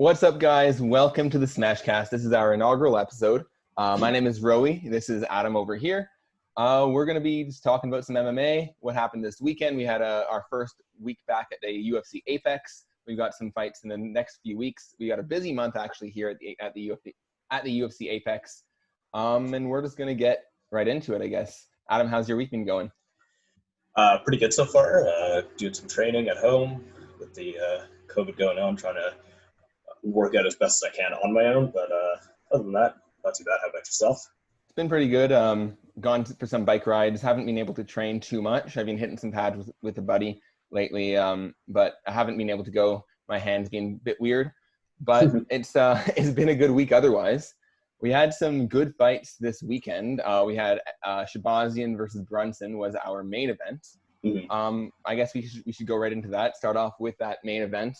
What's up, guys? Welcome to the SmeshCast. This is our inaugural episode. My name is Roie. This is Adam over here. We're going to be just talking about some MMA, what happened this weekend. We had our first week back at the UFC Apex. We've got some fights in the next few weeks. We got a busy month actually here at the UFC Apex. And we're just going to get right into it, I guess. Adam, how's your week been going? Pretty good so far. Doing some training at home with the COVID going on, trying to work out as best as I can on my own. But other than that, not too bad. How about yourself? It's been pretty good. Gone for some bike rides. Haven't been able to train too much. I've been hitting some pads with a buddy lately, but I haven't been able to go. My hand's been a bit weird, but it's been a good week otherwise. We had some good fights this weekend. We had Shabazyan versus Brunson was our main event. Mm-hmm. I guess we should go right into that. Start off with that main event.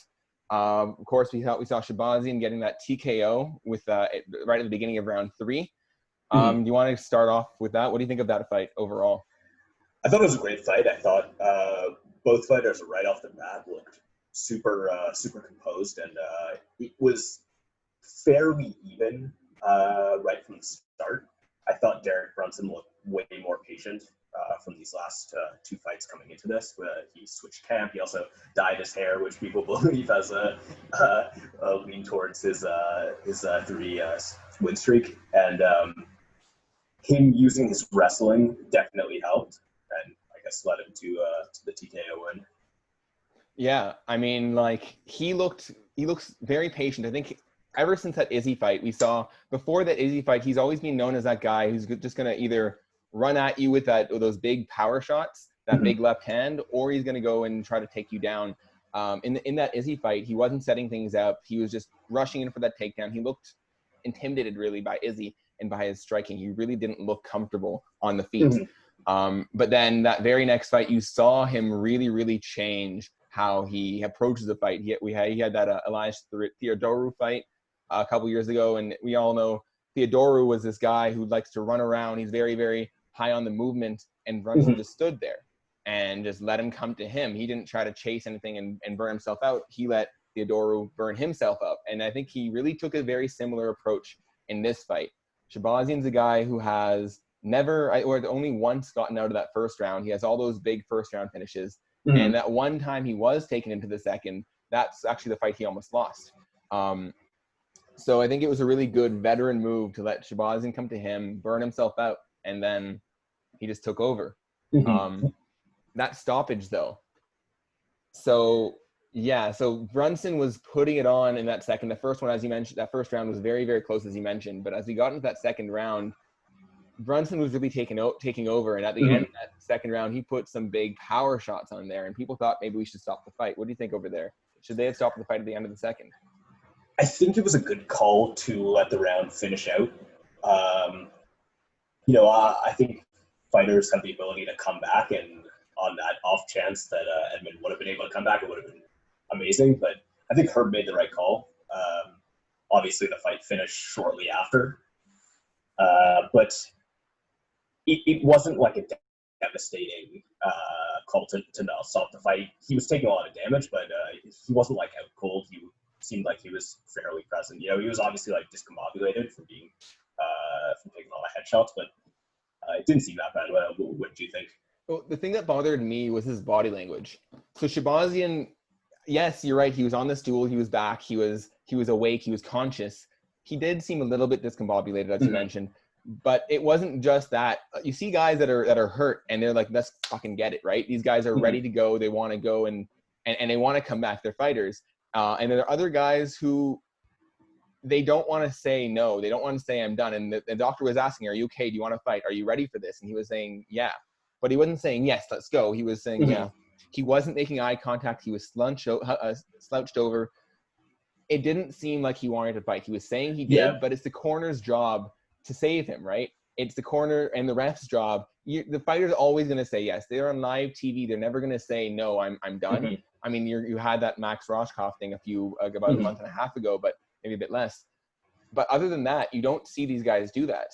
Of course, we saw Shahbazyan getting that TKO with right at the beginning of round 3. Do you want to start off with that? What do you think of that fight overall? I thought it was a great fight. I thought both fighters right off the bat looked super composed, and it was fairly even right from the start. I thought Derek Brunson looked way more patient from these last 2 fights coming into this. He switched camp. He also dyed his hair, which people believe has a lean towards his 3 win streak. And him using his wrestling definitely helped, and I guess led him to the TKO win. Yeah, I mean, like he looks very patient. I think ever since that Izzy fight, we saw before that Izzy fight, he's always been known as that guy who's just gonna either run at you with those big power shots, that big left hand, or he's gonna go and try to take you down. In that Izzy fight, he wasn't setting things up. He was just rushing in for that takedown. He looked intimidated really by Izzy and by his striking. He really didn't look comfortable on the feet. But then that very next fight, you saw him really change how he approaches the fight. He had that Elias Theodorou fight a couple years ago, and we all know Theodorou was this guy who likes to run around. He's very high on the movement, and Brunson just stood there and just let him come to him. He didn't try to chase anything and burn himself out. He let Theodorou burn himself up, and I think he really took a very similar approach in this fight. Shabazyan's a guy who has only once gotten out of that first round. He has all those big first round finishes, and that one time he was taken into the second, that's actually the fight he almost lost. So I think it was a really good veteran move to let Shabazyan come to him, burn himself out, and then he just took over. That stoppage, though. So Brunson was putting it on in that second. The first one, as you mentioned, that first round was very close, as you mentioned. But as we got into that second round, Brunson was really taking over. And at the end of that second round, he put some big power shots on there. And people thought maybe we should stop the fight. What do you think over there? Should they have stopped the fight at the end of the second? I think it was a good call to let the round finish out. I think fighters have the ability to come back, and on that off chance that Edmund would have been able to come back, it would have been amazing. But I think Herb made the right call. Obviously, the fight finished shortly after, but it wasn't like a devastating call to not stop the fight. He was taking a lot of damage, but he wasn't like out cold. He seemed like he was fairly present. He was obviously like discombobulated from being from taking a lot of headshots, but it didn't seem that bad. What do you think? Well, the thing that bothered me was his body language. So Shabazyan, yes, you're right. He was on the stool. He was back. He was awake. He was conscious. He did seem a little bit discombobulated, as you mentioned. But it wasn't just that. You see guys that are hurt, and they're like, let's fucking get it, right? These guys are ready to go. They want to go, and they want to come back. They're fighters. And there are other guys who they don't want to say no. They don't want to say I'm done. And the doctor was asking, are you okay? Do you want to fight? Are you ready for this? And he was saying, yeah. But he wasn't saying, yes, let's go. He was saying, yeah. He wasn't making eye contact. He was slouched over. It didn't seem like he wanted to fight. He was saying he did, but it's the corner's job to save him, right? It's the corner and the ref's job. The fighter's always going to say yes. They're on live TV. They're never going to say, no, I'm done. I mean, you had that Max Roshkoff thing about a month and a half ago, but maybe a bit less. But other than that, you don't see these guys do that.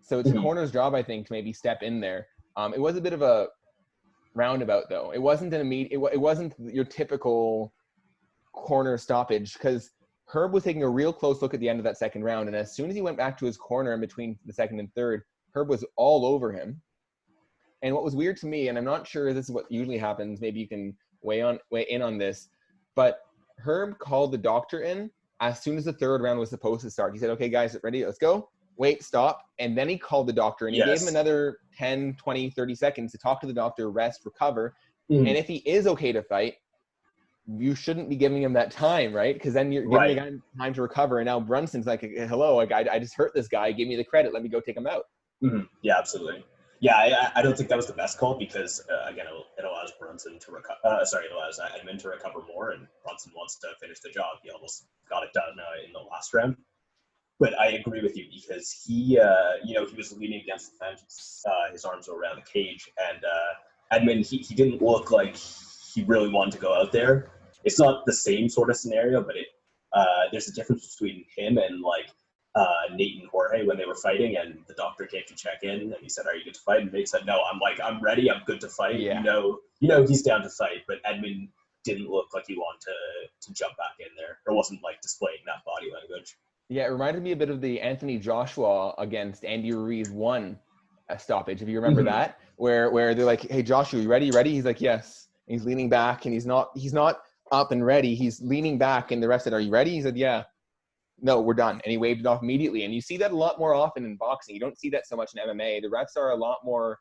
So it's the corner's job, I think, to maybe step in there. It was a bit of a roundabout, though. It wasn't it wasn't your typical corner stoppage, because Herb was taking a real close look at the end of that second round, and as soon as he went back to his corner in between the second and third, Herb was all over him. And what was weird to me, and I'm not sure this is what usually happens, maybe you can weigh in on this, but Herb called the doctor in as soon as the third round was supposed to start. He said, okay, guys, ready? Let's go. Wait, stop. And then he called the doctor, and he gave him another 10, 20, 30 seconds to talk to the doctor, rest, recover. And if he is okay to fight, you shouldn't be giving him that time, right? Because then you're giving the guy time to recover. And now Brunson's like, hello, like, I just hurt this guy. Give me the credit. Let me go take him out. Yeah, absolutely. Yeah, I don't think that was the best call because, again, it allows Brunson to recover. It allows Edmund to recover more, and Brunson wants to finish the job. He almost got it done in the last round. But I agree with you because he was leaning against the fence. His arms were around the cage, and Edmund, he didn't look like he really wanted to go out there. It's not the same sort of scenario, but there's a difference between him and like Nate and Jorge when they were fighting, and the doctor came to check in, and he said, "Are you good to fight?" And Nate said, "No, I'm ready. I'm good to fight." Yeah. You know, he's down to fight, but Edmund didn't look like he wanted to jump back in there, or wasn't like displaying that body language. Yeah, it reminded me a bit of the Anthony Joshua against Andy Ruiz one stoppage, if you remember that, where they're like, "Hey, Joshua, you ready? You ready?" He's like, "Yes." And he's leaning back, and he's not up and ready. He's leaning back, and the rest said, "Are you ready?" He said, "Yeah." "No, we're done." And he waved it off immediately. And you see that a lot more often in boxing. You don't see that so much in MMA. The refs are a lot more,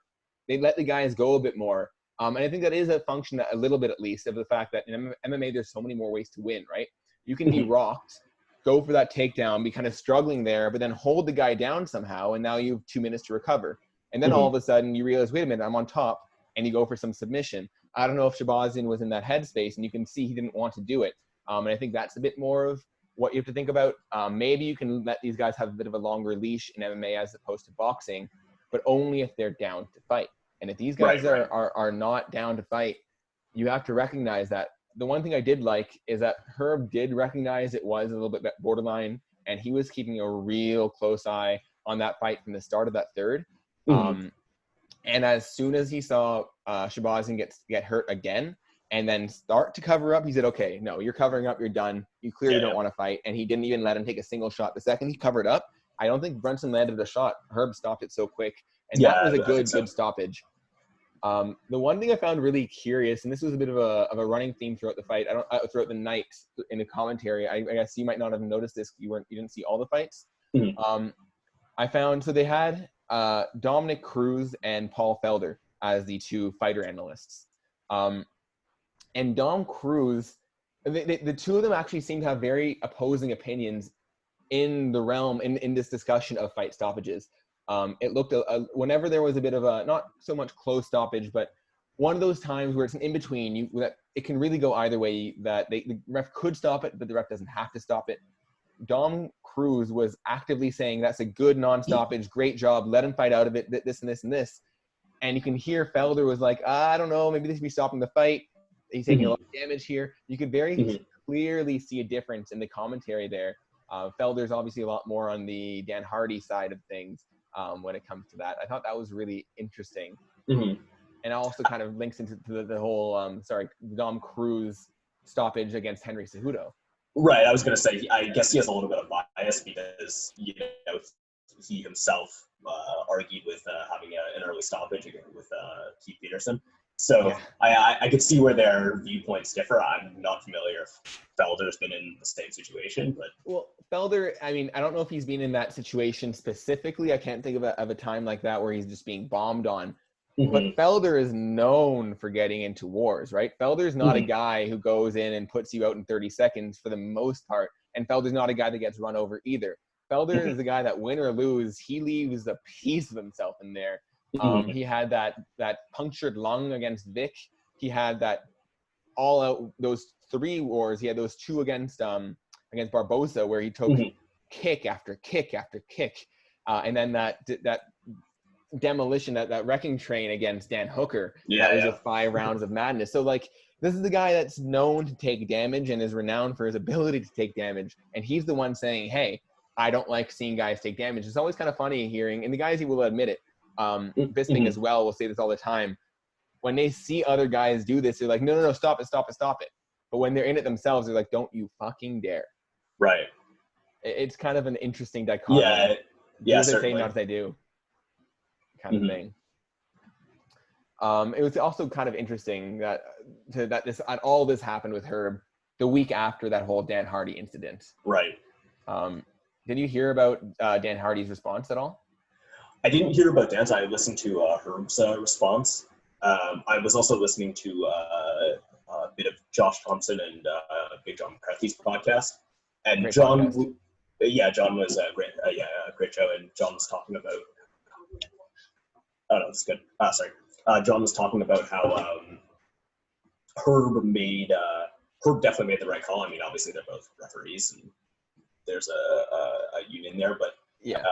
they let the guys go a bit more. And I think that is a function, a little bit at least, of the fact that in MMA, there's so many more ways to win, right? You can be rocked, go for that takedown, be kind of struggling there, but then hold the guy down somehow, and now you have 2 minutes to recover. And then all of a sudden, you realize, wait a minute, I'm on top, and you go for some submission. I don't know if Shabazyan was in that headspace, and you can see he didn't want to do it. And I think that's a bit more of what you have to think about. Maybe you can let these guys have a bit of a longer leash in MMA as opposed to boxing, but only if they're down to fight. And if these guys are not down to fight, you have to recognize that. The one thing I did like is that Herb did recognize it was a little bit borderline, and he was keeping a real close eye on that fight from the start of that third. And as soon as he saw Shabazyan get hurt again and then start to cover up, he said, okay, no, you're covering up, you're done. You clearly don't want to fight. And he didn't even let him take a single shot. The second he covered up, I don't think Brunson landed a shot. Herb stopped it so quick. And that was a good stoppage. The one thing I found really curious, and this was a bit of a running theme throughout the fight, throughout the night in the commentary. I guess you might not have noticed this. You didn't see all the fights. I found, so they had Dominic Cruz and Paul Felder as the two fighter analysts. And Dom Cruz, the two of them actually seem to have very opposing opinions in the realm, in this discussion of fight stoppages. It looked, whenever there was a bit of a, not so much close stoppage, but one of those times where it's an in-between, that it can really go either way, that the ref could stop it, but the ref doesn't have to stop it. Dom Cruz was actively saying, that's a good non-stoppage, great job, let him fight out of it, this and this and this. And you can hear Felder was like, I don't know, maybe they should be stopping the fight. He's taking a lot of damage here. You could very clearly see a difference in the commentary there. Felder's obviously a lot more on the Dan Hardy side of things when it comes to that. I thought that was really interesting. And it also kind of links into the whole, Dom Cruz stoppage against Henry Cejudo. Right, I was going to say, I guess he has a little bit of bias because, he himself argued with having an early stoppage again with Keith Peterson. So I could see where their viewpoints differ. I'm not familiar if Felder's been in the same situation, but well, Felder, I mean, I don't know if he's been in that situation specifically. I can't think of a time like that where he's just being bombed on. But Felder is known for getting into wars, right? Felder's not a guy who goes in and puts you out in 30 seconds for the most part, and Felder's not a guy that gets run over either. Felder is the guy that, win or lose, he leaves a piece of himself in there. He had that punctured lung against Vic. He had that all out, those 3 wars. He had those 2 against Barboza, where he took kick after kick after kick, and then that demolition, that wrecking train against Dan Hooker. That was just 5 rounds of madness. So like, this is the guy that's known to take damage and is renowned for his ability to take damage, and he's the one saying, "Hey, I don't like seeing guys take damage." It's always kind of funny hearing, and the guys, he will admit it. Bisping as well will say this all the time. When they see other guys do this, they're like, no, stop it. But when they're in it themselves, they're like, don't you fucking dare. Right. It's kind of an interesting dichotomy. Yeah. Do as I say, Certainly. not as I do, kind of thing. It was also kind of interesting that all this happened with Herb the week after that whole Dan Hardy incident. Right. Did you hear about Dan Hardy's response at all? I didn't hear about Dan's. I listened to Herb's response. I was also listening to a bit of Josh Thompson and Big John McCarthy's podcast. And Great John, podcast. John was a great show. And John was talking about. Oh no, it's good. Sorry. John was talking about how Herb definitely made the right call. I mean, obviously they're both referees, and there's a union there, but yeah.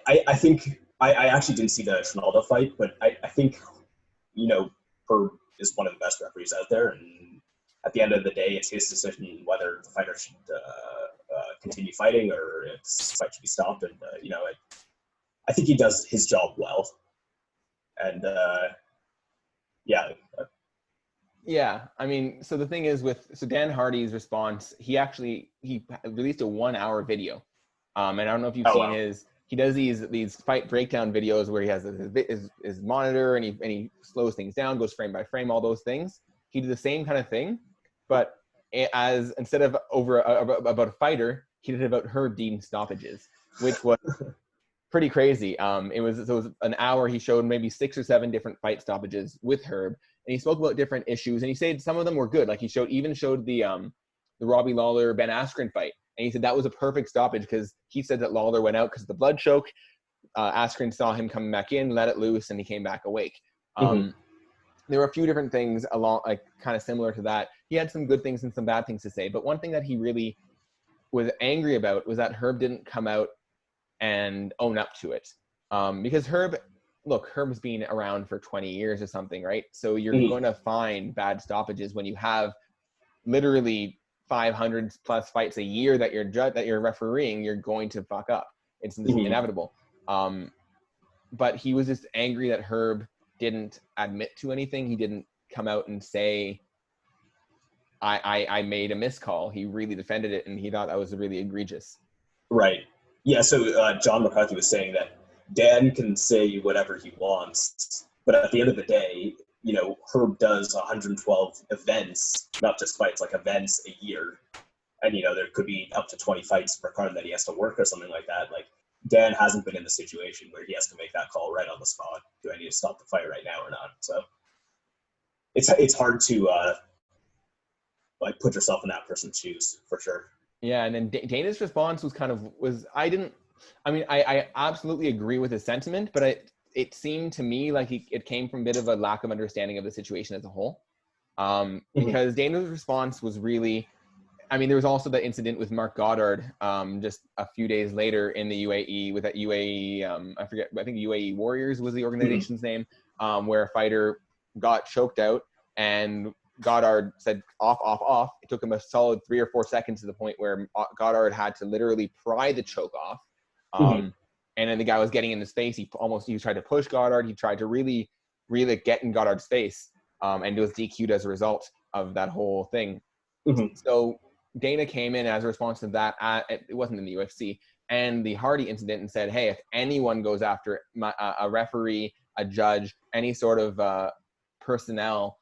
I think I actually didn't see the Trinaldo fight, but I think, Herb is one of the best referees out there, and at the end of the day, it's his decision whether the fighter should continue fighting or if the fight should be stopped. And I think he does his job well, and Yeah, I mean, so the thing is so Dan Hardy's response, he released a 1-hour video, and I don't know if you've seen he does these fight breakdown videos where he has his monitor and he slows things down, goes frame by frame, all those things. He did the same kind of thing, but instead of about a fighter, he did it about Herb Dean stoppages, which was pretty crazy. It was an hour. He showed maybe 6 or 7 different fight stoppages with Herb, and he spoke about different issues. And he said some of them were good. Like he showed the Robbie Lawler Ben Askren fight, and he said that was a perfect stoppage because he said that Lawler went out because of the blood choke. Askren saw him coming back in, let it loose, and he came back awake. There were a few different things along, like kind of similar to that. He had some good things and some bad things to say, but one thing that he really was angry about was that Herb didn't come out and own up to it. Because Herb's been around for 20 years or something, right? So you're going to find bad stoppages when you have literally 500 plus fights a year that you're refereeing. You're going to fuck up. It's inevitable. But he was just angry that Herb didn't admit to anything. He didn't come out and say, I made a miscall. He really defended it, and he thought that was really egregious. Right. Yeah, so John McCarthy was saying that Dan can say whatever he wants, but at the end of the day, Herb does 112 events, not just fights, like events a year. And, there could be up to 20 fights per card that he has to work or something like that. Like, Dan hasn't been in the situation where he has to make that call right on the spot. Do I need to stop the fight right now or not? So it's hard to put yourself in that person's shoes, for sure. Yeah, and then Dana's response I absolutely agree with his sentiment, but it seemed to me like it came from a bit of a lack of understanding of the situation as a whole. Because Dana's response was really, there was also the incident with Mark Goddard just a few days later in the UAE with that UAE, I think UAE Warriors was the organization's name, where a fighter got choked out and Goddard said off. It took him a solid 3 or 4 seconds to the point where Goddard had to literally pry the choke off. And then the guy was getting in his face. He tried to push Goddard. He tried to really, really get in Goddard's face. And it was DQ'd as a result of that whole thing. So Dana came in as a response to that. It wasn't in the UFC and the Hardy incident and said, hey, if anyone goes after a referee, a judge, any sort of personnel,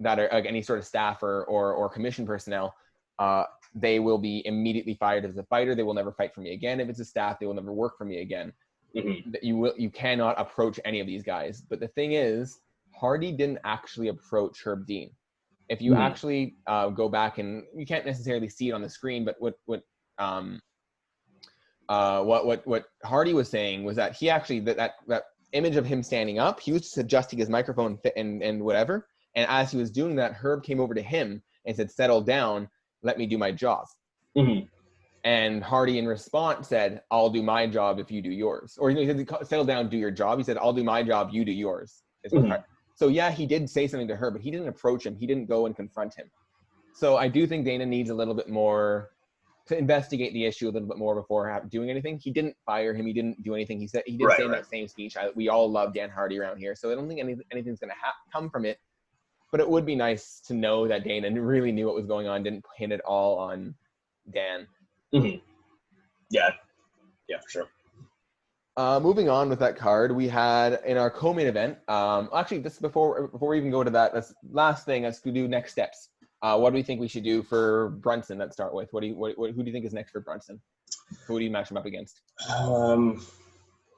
that are any sort of staff or commission personnel, they will be immediately fired as a fighter. They will never fight for me again. If it's a staff, they will never work for me again. You cannot approach any of these guys. But the thing is, Hardy didn't actually approach Herb Dean. If you actually go back, and you can't necessarily see it on the screen, but what Hardy was saying was that he actually that image of him standing up, he was just adjusting his microphone and whatever. And as he was doing that, Herb came over to him and said, settle down, let me do my job. And Hardy in response said, I'll do my job if you do yours. Or he said, settle down, do your job. He said, I'll do my job, you do yours. So yeah, he did say something to Herb, but he didn't approach him. He didn't go and confront him. So I do think Dana needs a little bit more to investigate the issue a little bit more before doing anything. He didn't fire him. He didn't do anything. He did say in that same speech, we all love Dan Hardy around here. So I don't think anything's going to come from it. But it would be nice to know that Dana really knew what was going on, didn't pin it all on Dan. Mm-hmm. Yeah, for sure. Moving on with that card, we had in our co-main event. Actually, this before we even go to that, that's last thing. Let's do next steps. What do we think we should do for Brunson? Let's start with. Who do you think is next for Brunson? Who do you match him up against?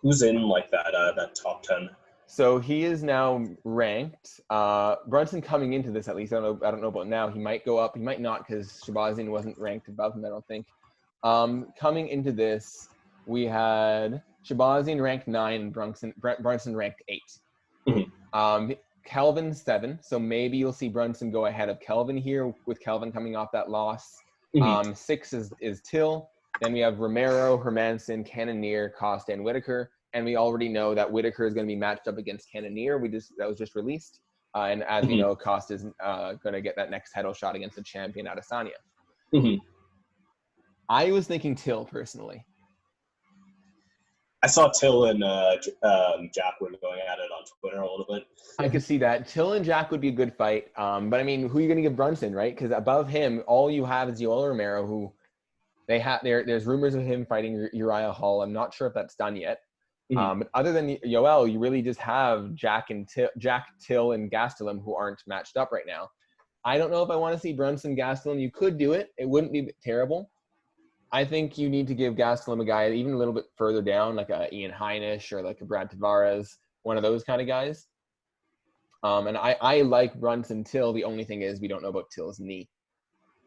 Who's in like that top 10? So he is now ranked. Brunson coming into this, at least I don't know about now. He might go up. He might not, because Shabazyan wasn't ranked above him, I don't think. Coming into this, we had Shabazyan ranked 9 and Brunson ranked 8. Mm-hmm. Kelvin 7, so maybe you'll see Brunson go ahead of Kelvin here, with Kelvin coming off that loss. Mm-hmm. 6 is Till. Then we have Romero, Hermanson, Cannonier, Costa, and Whitaker. And we already know that Whitaker is going to be matched up against Cannonier. That was just released. And as we know, Costa is going to get that next title shot against the champion Adesanya. Mm-hmm. I was thinking Till, personally. I saw Till and Jack were going at it on Twitter a little bit. I could see that. Till and Jack would be a good fight. But, I mean, who are you going to give Brunson, right? Because above him, all you have is Yoel Romero, who there's rumors of him fighting Uriah Hall. I'm not sure if that's done yet. Mm-hmm. But other than Yoel, you really just have Jack, Till, and Gastelum, who aren't matched up right now. I don't know if I want to see Brunson, Gastelum. You could do it. It wouldn't be terrible. I think you need to give Gastelum a guy even a little bit further down, like a Ian Heinisch or like a Brad Tavares, one of those kind of guys. And I like Brunson Till. The only thing is we don't know about Till's knee.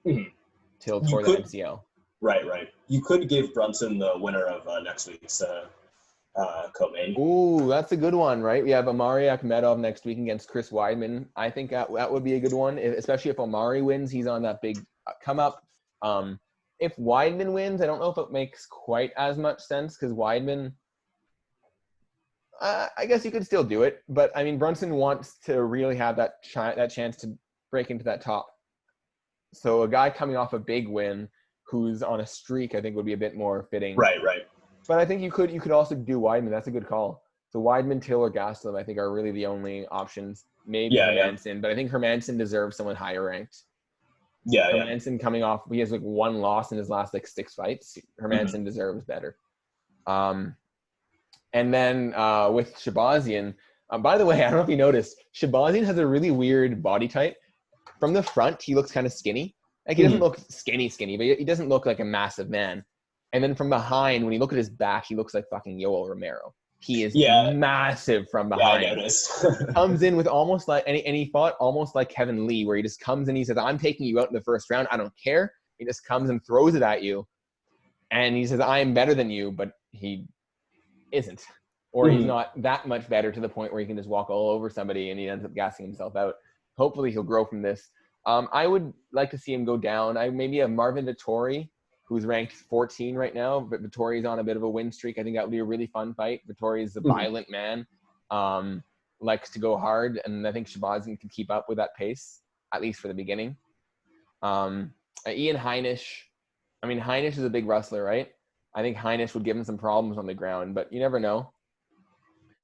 Mm-hmm. Till tore the MCL. Right. You could give Brunson the winner of next week's co-main. Ooh, that's a good one, right? We have Omari Akhmedov next week against Chris Weidman. I think that would be a good one, especially if Omari wins. He's on that big come up. If Weidman wins, I don't know if it makes quite as much sense, because Weidman, I guess you could still do it. But, I mean, Brunson wants to really have that chance to break into that top. So a guy coming off a big win who's on a streak, I think, would be a bit more fitting. Right. But I think you could also do Weidman. That's a good call. So Weidman, Till, or Gastelum, I think, are really the only options. Maybe Hermanson, but I think Hermanson deserves someone higher ranked. Hermanson coming off, he has like 1 loss in his last like 6 fights. Hermanson deserves better. And then with Shabazyan, by the way, I don't know if you noticed, Shabazyan has a really weird body type. From the front, he looks kind of skinny. Like he doesn't look skinny, but he doesn't look like a massive man. And then from behind, when you look at his back, he looks like fucking Yoel Romero. He is massive from behind. Yeah, I noticed. Comes in with almost like, and he fought almost like Kevin Lee, where he just comes in, he says, I'm taking you out in the first round. I don't care. He just comes and throws it at you. And he says, I am better than you, but he isn't. Or he's not that much better to the point where he can just walk all over somebody and he ends up gassing himself out. Hopefully he'll grow from this. I would like to see him go down. Maybe a Marvin Vettori, who's ranked 14 right now, but Vittori's on a bit of a win streak. I think that would be a really fun fight. Vittori's a violent man, likes to go hard, and I think Shabazyan can keep up with that pace, at least for the beginning. Ian Heinisch. I mean, Heinisch is a big wrestler, right? I think Heinisch would give him some problems on the ground, but you never know.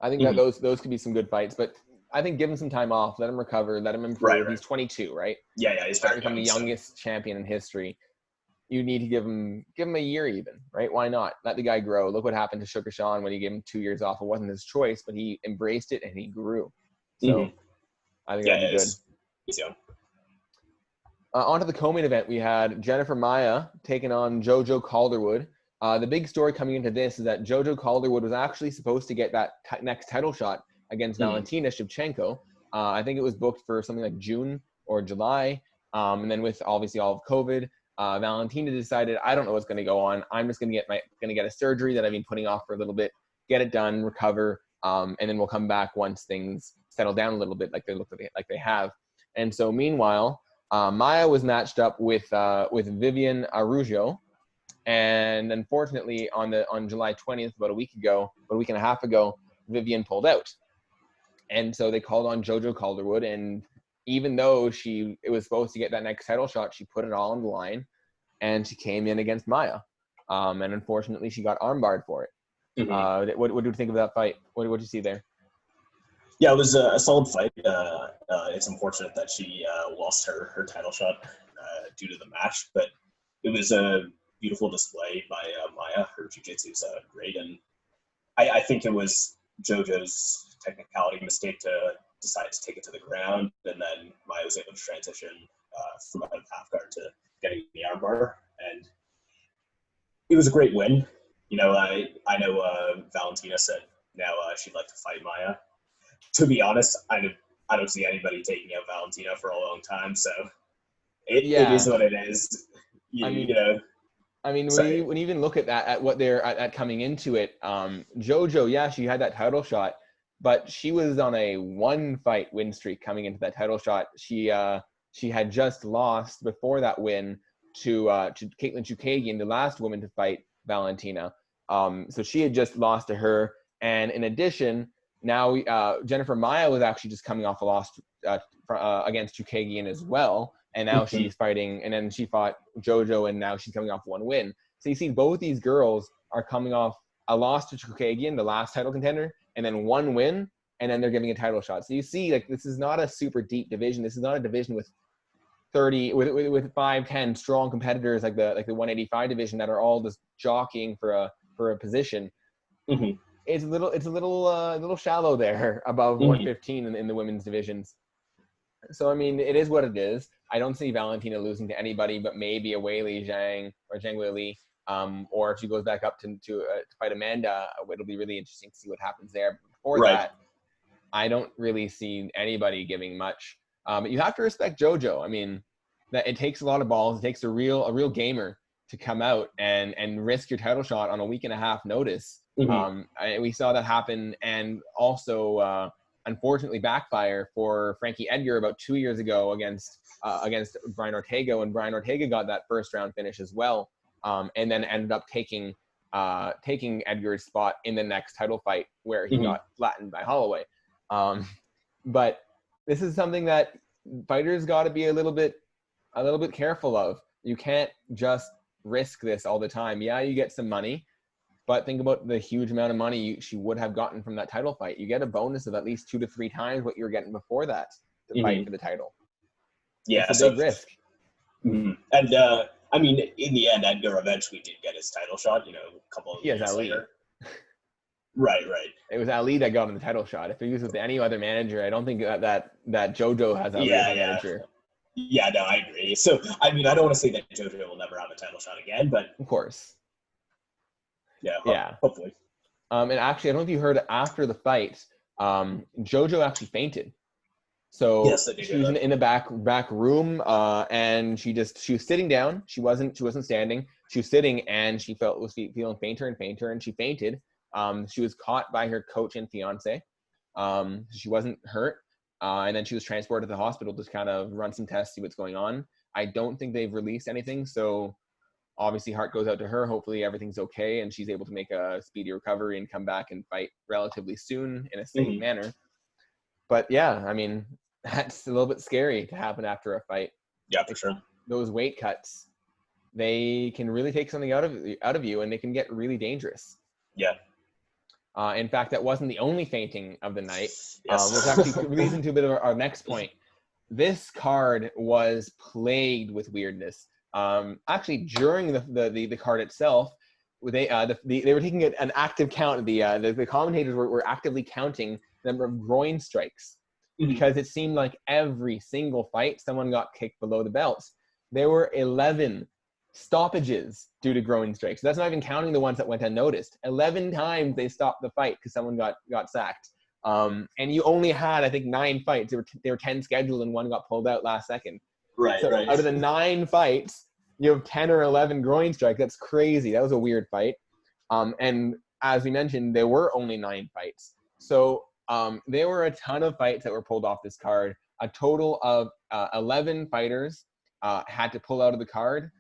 I think that those could be some good fights, but I think give him some time off, let him recover, let him improve. Right. He's 22, right? Yeah, he's starting from the youngest champion in history. You need to give him a year even, right? Why not? Let the guy grow. Look what happened to Sugar Sean when he gave him 2 years off. It wasn't his choice, but he embraced it and he grew. So I think that'd be good. He's young. On to the co-main event, we had Jennifer Maia taking on Jojo Calderwood. The big story coming into this is that Jojo Calderwood was actually supposed to get that next title shot against Valentina Shevchenko. I think it was booked for something like June or July. And then with obviously all of COVID, Valentina decided, I don't know what's going to go on. I'm just going to get a surgery that I've been putting off for a little bit, get it done, recover, and then we'll come back once things settle down a little bit, like they have. And so meanwhile, Maia was matched up with Vivian Araujo, and unfortunately on July 20th, about a week and a half ago, Vivian pulled out, and so they called on Jojo Calderwood, and even though it was supposed to get that next title shot, she put it all on the line, and she came in against Maia, and unfortunately she got armbarred for it. What do you think of that fight? What did you see there? Yeah, it was a solid fight. It's unfortunate that she lost her title shot due to the match, but it was a beautiful display by Maia. Her jiu-jitsu is great, and I think it was JoJo's technicality mistake to decide to take it to the ground, and then Maia was able to transition from out of half guard to getting the armbar, and it was a great win. You know, I know Valentina said now she'd like to fight Maia. To be honest, I don't see anybody taking out Valentina for a long time, so it is what it is. I mean, when you even look at that, at what they're at coming into it, JoJo, yeah, she had that title shot, but she was on a 1-fight win streak coming into that title shot. She had just lost before that win to Caitlin Chukagian, the last woman to fight Valentina. So she had just lost to her, and in addition, now Jennifer Maia was actually just coming off a loss against Chukagian as well. And now she's fighting, and then she fought JoJo, and now she's coming off 1 win. So you see both these girls are coming off a loss to Chukagian, the last title contender, and then 1 win, and then they're giving a title shot. So you see, like, this is not a super deep division. This is not a division with 5-10 strong competitors like the 185 division that are all just jockeying for a position. Mm-hmm. It's a little shallow there above 115 in the women's divisions. So I mean, it is what it is. I don't see Valentina losing to anybody, but maybe a Weili Zhang or Zhang Weili, or if she goes back up to fight Amanda, it'll be really interesting to see what happens there. But before that, I don't really see anybody giving much. But you have to respect JoJo. I mean, that it takes a lot of balls. It takes a real gamer to come out and risk your title shot on a 1.5 week notice. We saw that happen, and also unfortunately backfire for Frankie Edgar about 2 years ago against Brian Ortega, when Brian Ortega got that first round finish as well, and then ended up taking Edgar's spot in the next title fight where he got flattened by Holloway. But this is something that fighters got to be a little bit careful of. You can't just risk this all the time. Yeah, you get some money, but think about the huge amount of money she would have gotten from that title fight. You get a bonus of at least 2 to 3 times what you were getting before that to fight for the title. Yeah, it's a big risk. And I mean, in the end, Edgar eventually did get his title shot. You know, a couple of years later. Right. It was Ali that got him the title shot. If it was with any other manager, I don't think that JoJo has Ali as a manager. Yeah, no, I agree. So, I mean, I don't want to say that JoJo will never have a title shot again, but of course. Yeah, hopefully. And actually, I don't know if you heard after the fight, JoJo actually fainted. So yes, she was in the back room, and she was sitting down. She wasn't standing. She was sitting, and she was feeling fainter and fainter, and she fainted. She was caught by her coach and fiance. She wasn't hurt, and then she was transported to the hospital to kind of run some tests, see what's going on. I don't think they've released anything, so obviously heart goes out to her. Hopefully everything's okay, and she's able to make a speedy recovery and come back and fight relatively soon in a safe manner. But yeah, I mean, that's a little bit scary to happen after a fight. Yeah, for sure. Those weight cuts, they can really take something out of you, and they can get really dangerous. Yeah. In fact, that wasn't the only fainting of the night. Yes. Which actually leads into a bit of our next point. This card was plagued with weirdness. Actually, during the card itself, they were taking an active count. The commentators were actively counting the number of groin strikes, because it seemed like every single fight someone got kicked below the belts. There were 11 stoppages due to groin strikes. That's not even counting the ones that went unnoticed. 11 times they stopped the fight because someone got sacked. And you only had, I think, 9 fights. There were 10 scheduled, and one got pulled out last second. Right. Out of the 9 fights, you have 10 or 11 groin strikes. That's crazy. That was a weird fight. And as we mentioned, there were only 9 fights. So there were a ton of fights that were pulled off this card. A total of 11 fighters had to pull out of the card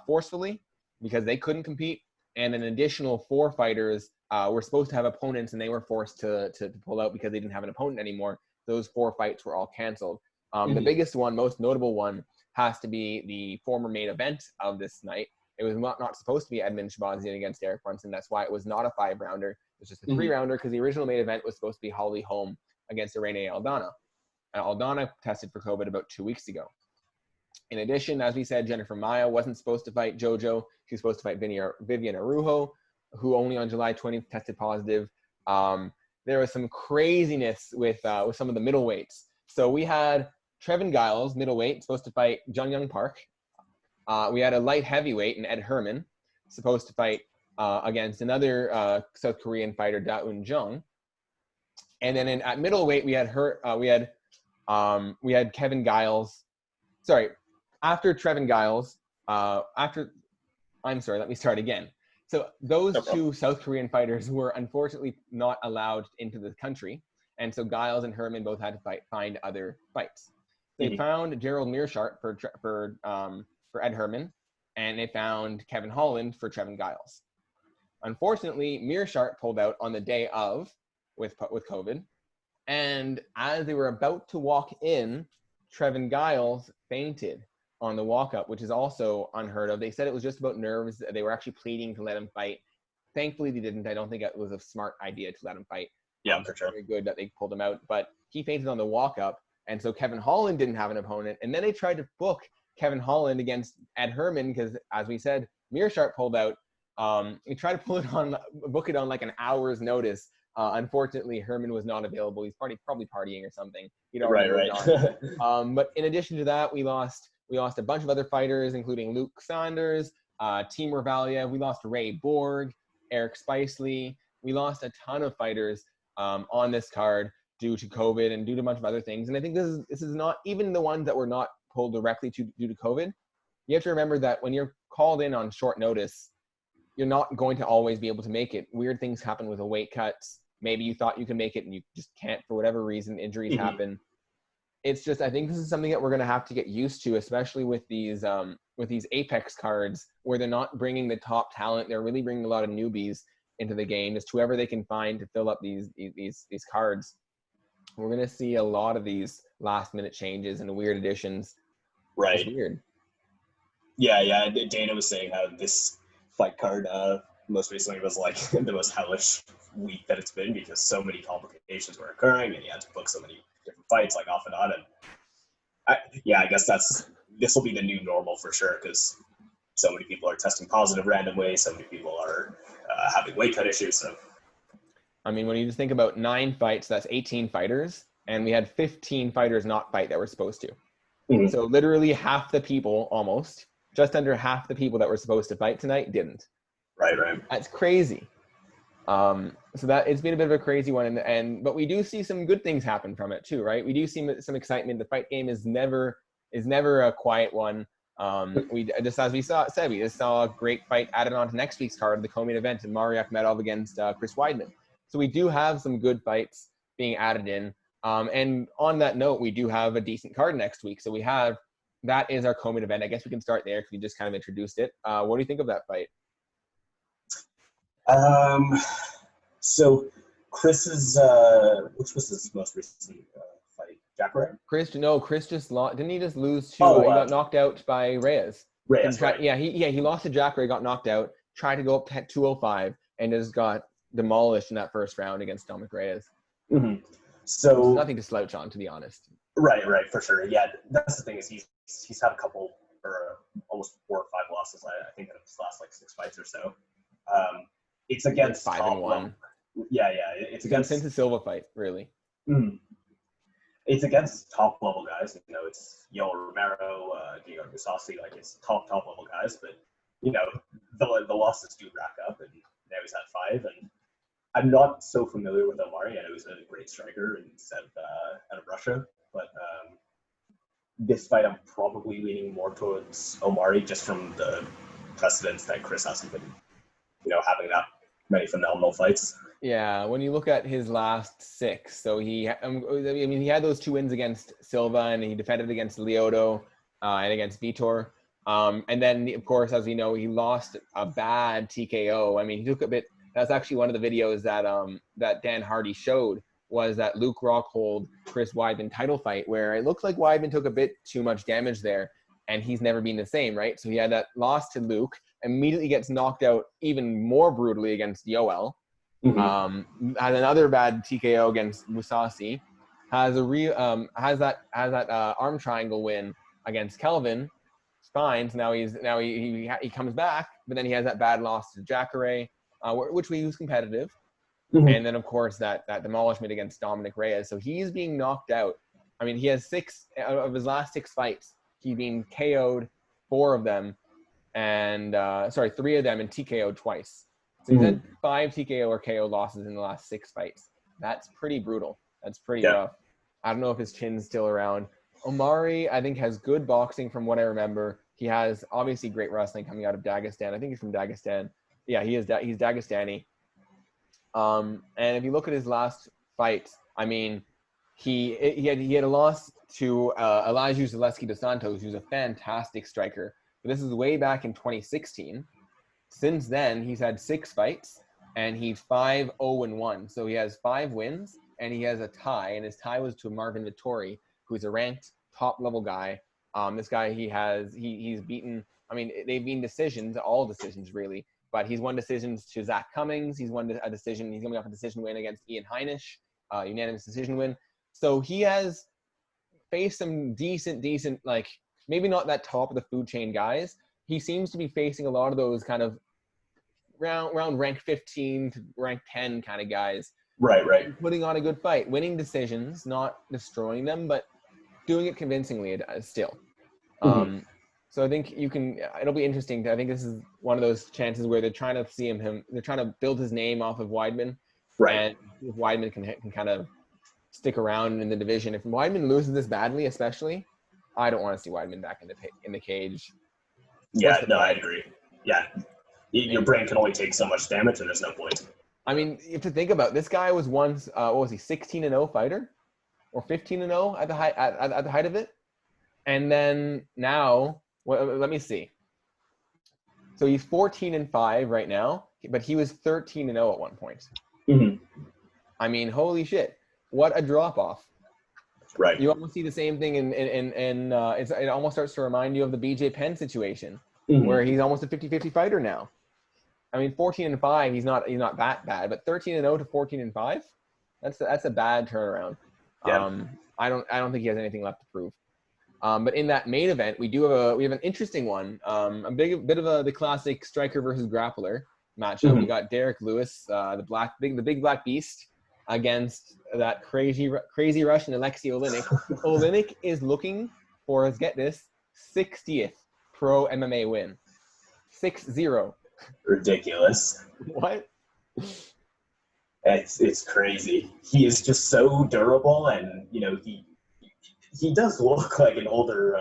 forcefully because they couldn't compete. And an additional 4 fighters were supposed to have opponents, and they were forced to pull out because they didn't have an opponent anymore. Those 4 fights were all canceled. The biggest one, most notable one, has to be the former main event of this night. It was not supposed to be Edmund Shabazyan against Derek Brunson. That's why it was not a 5-rounder. It was just a 3-rounder, because the original main event was supposed to be Holly Holm against Irene Aldana. Aldana tested for COVID about 2 weeks ago. In addition, as we said, Jennifer Maia wasn't supposed to fight JoJo. She was supposed to fight Vivian Araujo, who only on July 20th tested positive. There was some craziness with some of the middleweights. So we had Trevin Giles, middleweight, supposed to fight Jung Young Park. We had a light heavyweight in Ed Herman, supposed to fight against another South Korean fighter, Da-Un Jung. And then at middleweight, we had Kevin Giles. Sorry, after Trevin Giles, let me start again. So those two South Korean fighters were unfortunately not allowed into the country. And so Giles and Herman both had to find other fights. They found Gerald Meerschaert for Ed Herman, and they found Kevin Holland for Trevin Giles. Unfortunately, Meerschaert pulled out on the day of with COVID. And as they were about to walk in, Trevin Giles fainted on the walk-up, which is also unheard of. They said it was just about nerves. They were actually pleading to let him fight. Thankfully, they didn't. I don't think it was a smart idea to let him fight. Yeah, for sure. Very good that they pulled him out. But he fainted on the walk-up, and so Kevin Holland didn't have an opponent. And then they tried to book Kevin Holland against Ed Herman because, as we said, Meerschaert pulled out. He tried to book it on like an hour's notice. Unfortunately, Herman was not available. He's probably partying or something. Right. But in addition to that, we lost a bunch of other fighters, including Luke Saunders, Timur Valiev. We lost Ray Borg, Eric Spicely. We lost a ton of fighters on this card due to COVID and due to a bunch of other things. And I think this is not even the ones that were not pulled directly due to COVID. You have to remember that when you're called in on short notice, you're not going to always be able to make it. Weird things happen with the weight cuts. Maybe you thought you could make it and you just can't for whatever reason. Injuries happen. It's just, I think this is something that we're going to have to get used to, especially with these Apex cards where they're not bringing the top talent. They're really bringing a lot of newbies into the game, just whoever they can find to fill up these cards. We're going to see a lot of these last minute changes and weird additions. Right. It's weird. Yeah. Dana was saying how this fight card most recently was like the most hellish week that it's been because so many complications were occurring and he had to book so many different fights like off and on. And I guess this will be the new normal for sure because so many people are testing positive randomly. So many people are having weight cut issues. So, I mean, when you just think about 9 fights, that's 18 fighters, and we had 15 fighters not fight that were supposed to. So literally half the people, almost, just under half the people that were supposed to fight tonight didn't. Right. That's crazy. So that it's been a bit of a crazy one, but we do see some good things happen from it too, right? We do see some excitement. The fight game is never a quiet one. We just as we saw a great fight added on to next week's card, the co-main event, and Maria Akhmedov against Chris Weidman. So we do have some good fights being added in. And on that note, we do have a decent card next week. So that is our co-main event. I guess we can start there because we just kind of introduced it. What do you think of that fight? So Chris's, which was his most recent fight? Jacare? Chris just lost. Didn't he just lose to? He got knocked out by Reyes. Right. Yeah, he lost to Jacare, got knocked out. Tried to go up to 205 and just got demolished in that first round against Dominic Reyes. So nothing to slouch on, to be honest. Right, for sure. Yeah, that's the thing is he's had a couple or almost 4 or 5 losses. I think in his last 6 fights or so. It's against 5-1. Yeah. It's against since the Silva fight, really. It's against top level guys. It's Yoel Romero, Diego Musasi, it's top level guys. But the losses do rack up, and now he's at 5. And I'm not so familiar with Omari. I know he's a great striker and he's out of Russia, but this fight I'm probably leaning more towards Omari just from the precedence that Chris hasn't been, having that many phenomenal fights. Yeah, when you look at his last 6, so he had those 2 wins against Silva, and he defended against Lyoto and against Vitor. And then, of course, as we know, he lost a bad TKO. He took a bit. That's actually one of the videos that Dan Hardy showed, was that Luke Rockhold, Chris Weidman title fight, where it looks like Weidman took a bit too much damage there, and he's never been the same, right? So he had that loss to Luke, immediately gets knocked out even more brutally against Yoel. Had another bad TKO against Musasi, has that arm triangle win against Kelvin. It's fine. So now he comes back, but then he has that bad loss to Jacare, which he was competitive. Mm-hmm. And then, of course, that demolishment against Dominic Reyes. So he's being knocked out. I mean, he has 6 of his last 6 fights. He's been KO'd 4 of them, and 3 of them, and TKO'd twice. So he's had 5 TKO or KO losses in the last 6 fights. That's pretty brutal. That's pretty rough. I don't know if his chin's still around. Omari, I think, has good boxing from what I remember. He has obviously great wrestling coming out of Dagestan. I think he's from Dagestan. Yeah, he's Dagestani. And if you look at his last fights, I mean, he had a loss to Elijah Zaleski dos Santos, who's a fantastic striker. But this is way back in 2016. Since then, he's had 6 fights, and he's 5-0-1. So he has 5 wins, and he has a tie, and his tie was to Marvin Vittori, who's a ranked top-level guy. This guy, he's beaten. I mean, they've been decisions, all decisions really. But he's won decisions to Zach Cummings. He's won a decision. He's coming off a decision win against Ian Heinisch, unanimous decision win. So he has faced some decent, like maybe not that top of the food chain guys. He seems to be facing a lot of those kind of around rank 15 to rank 10 kind of guys. Right. Putting on a good fight, winning decisions, not destroying them, but doing it convincingly still. So I think it'll be interesting. I think this is one of those chances where they're trying to see they're trying to build his name off of Weidman. Right. And if Weidman can kind of stick around in the division. If Weidman loses this badly, especially, I don't want to see Weidman back in the cage. Yeah, no, I'd agree. Yeah. Your brain can only take so much damage, and there's no point. I mean, you have to think about it. This guy was once, 16-0 fighter? Or 15-0 at the height of it? And then now, let me see. So he's 14-5 right now, but he was 13-0 at one point. I mean, holy shit! What a drop off! Right. You almost see the same thing it almost starts to remind you of the BJ Penn situation, where he's almost a 50-50 fighter now. I mean, 14-5, he's not that bad, but 13-0 to 14-5, that's a bad turnaround. Yeah. I don't think he has anything left to prove. But in that main event, we have an interesting one. A bit of the classic striker versus grappler matchup. We got Derek Lewis, the big black beast, against that crazy Russian Alexei Oleinik. Oleinik is looking for his 60th pro MMA win. 6-0. Ridiculous. What? It's crazy. He is just so durable, and he does look like an older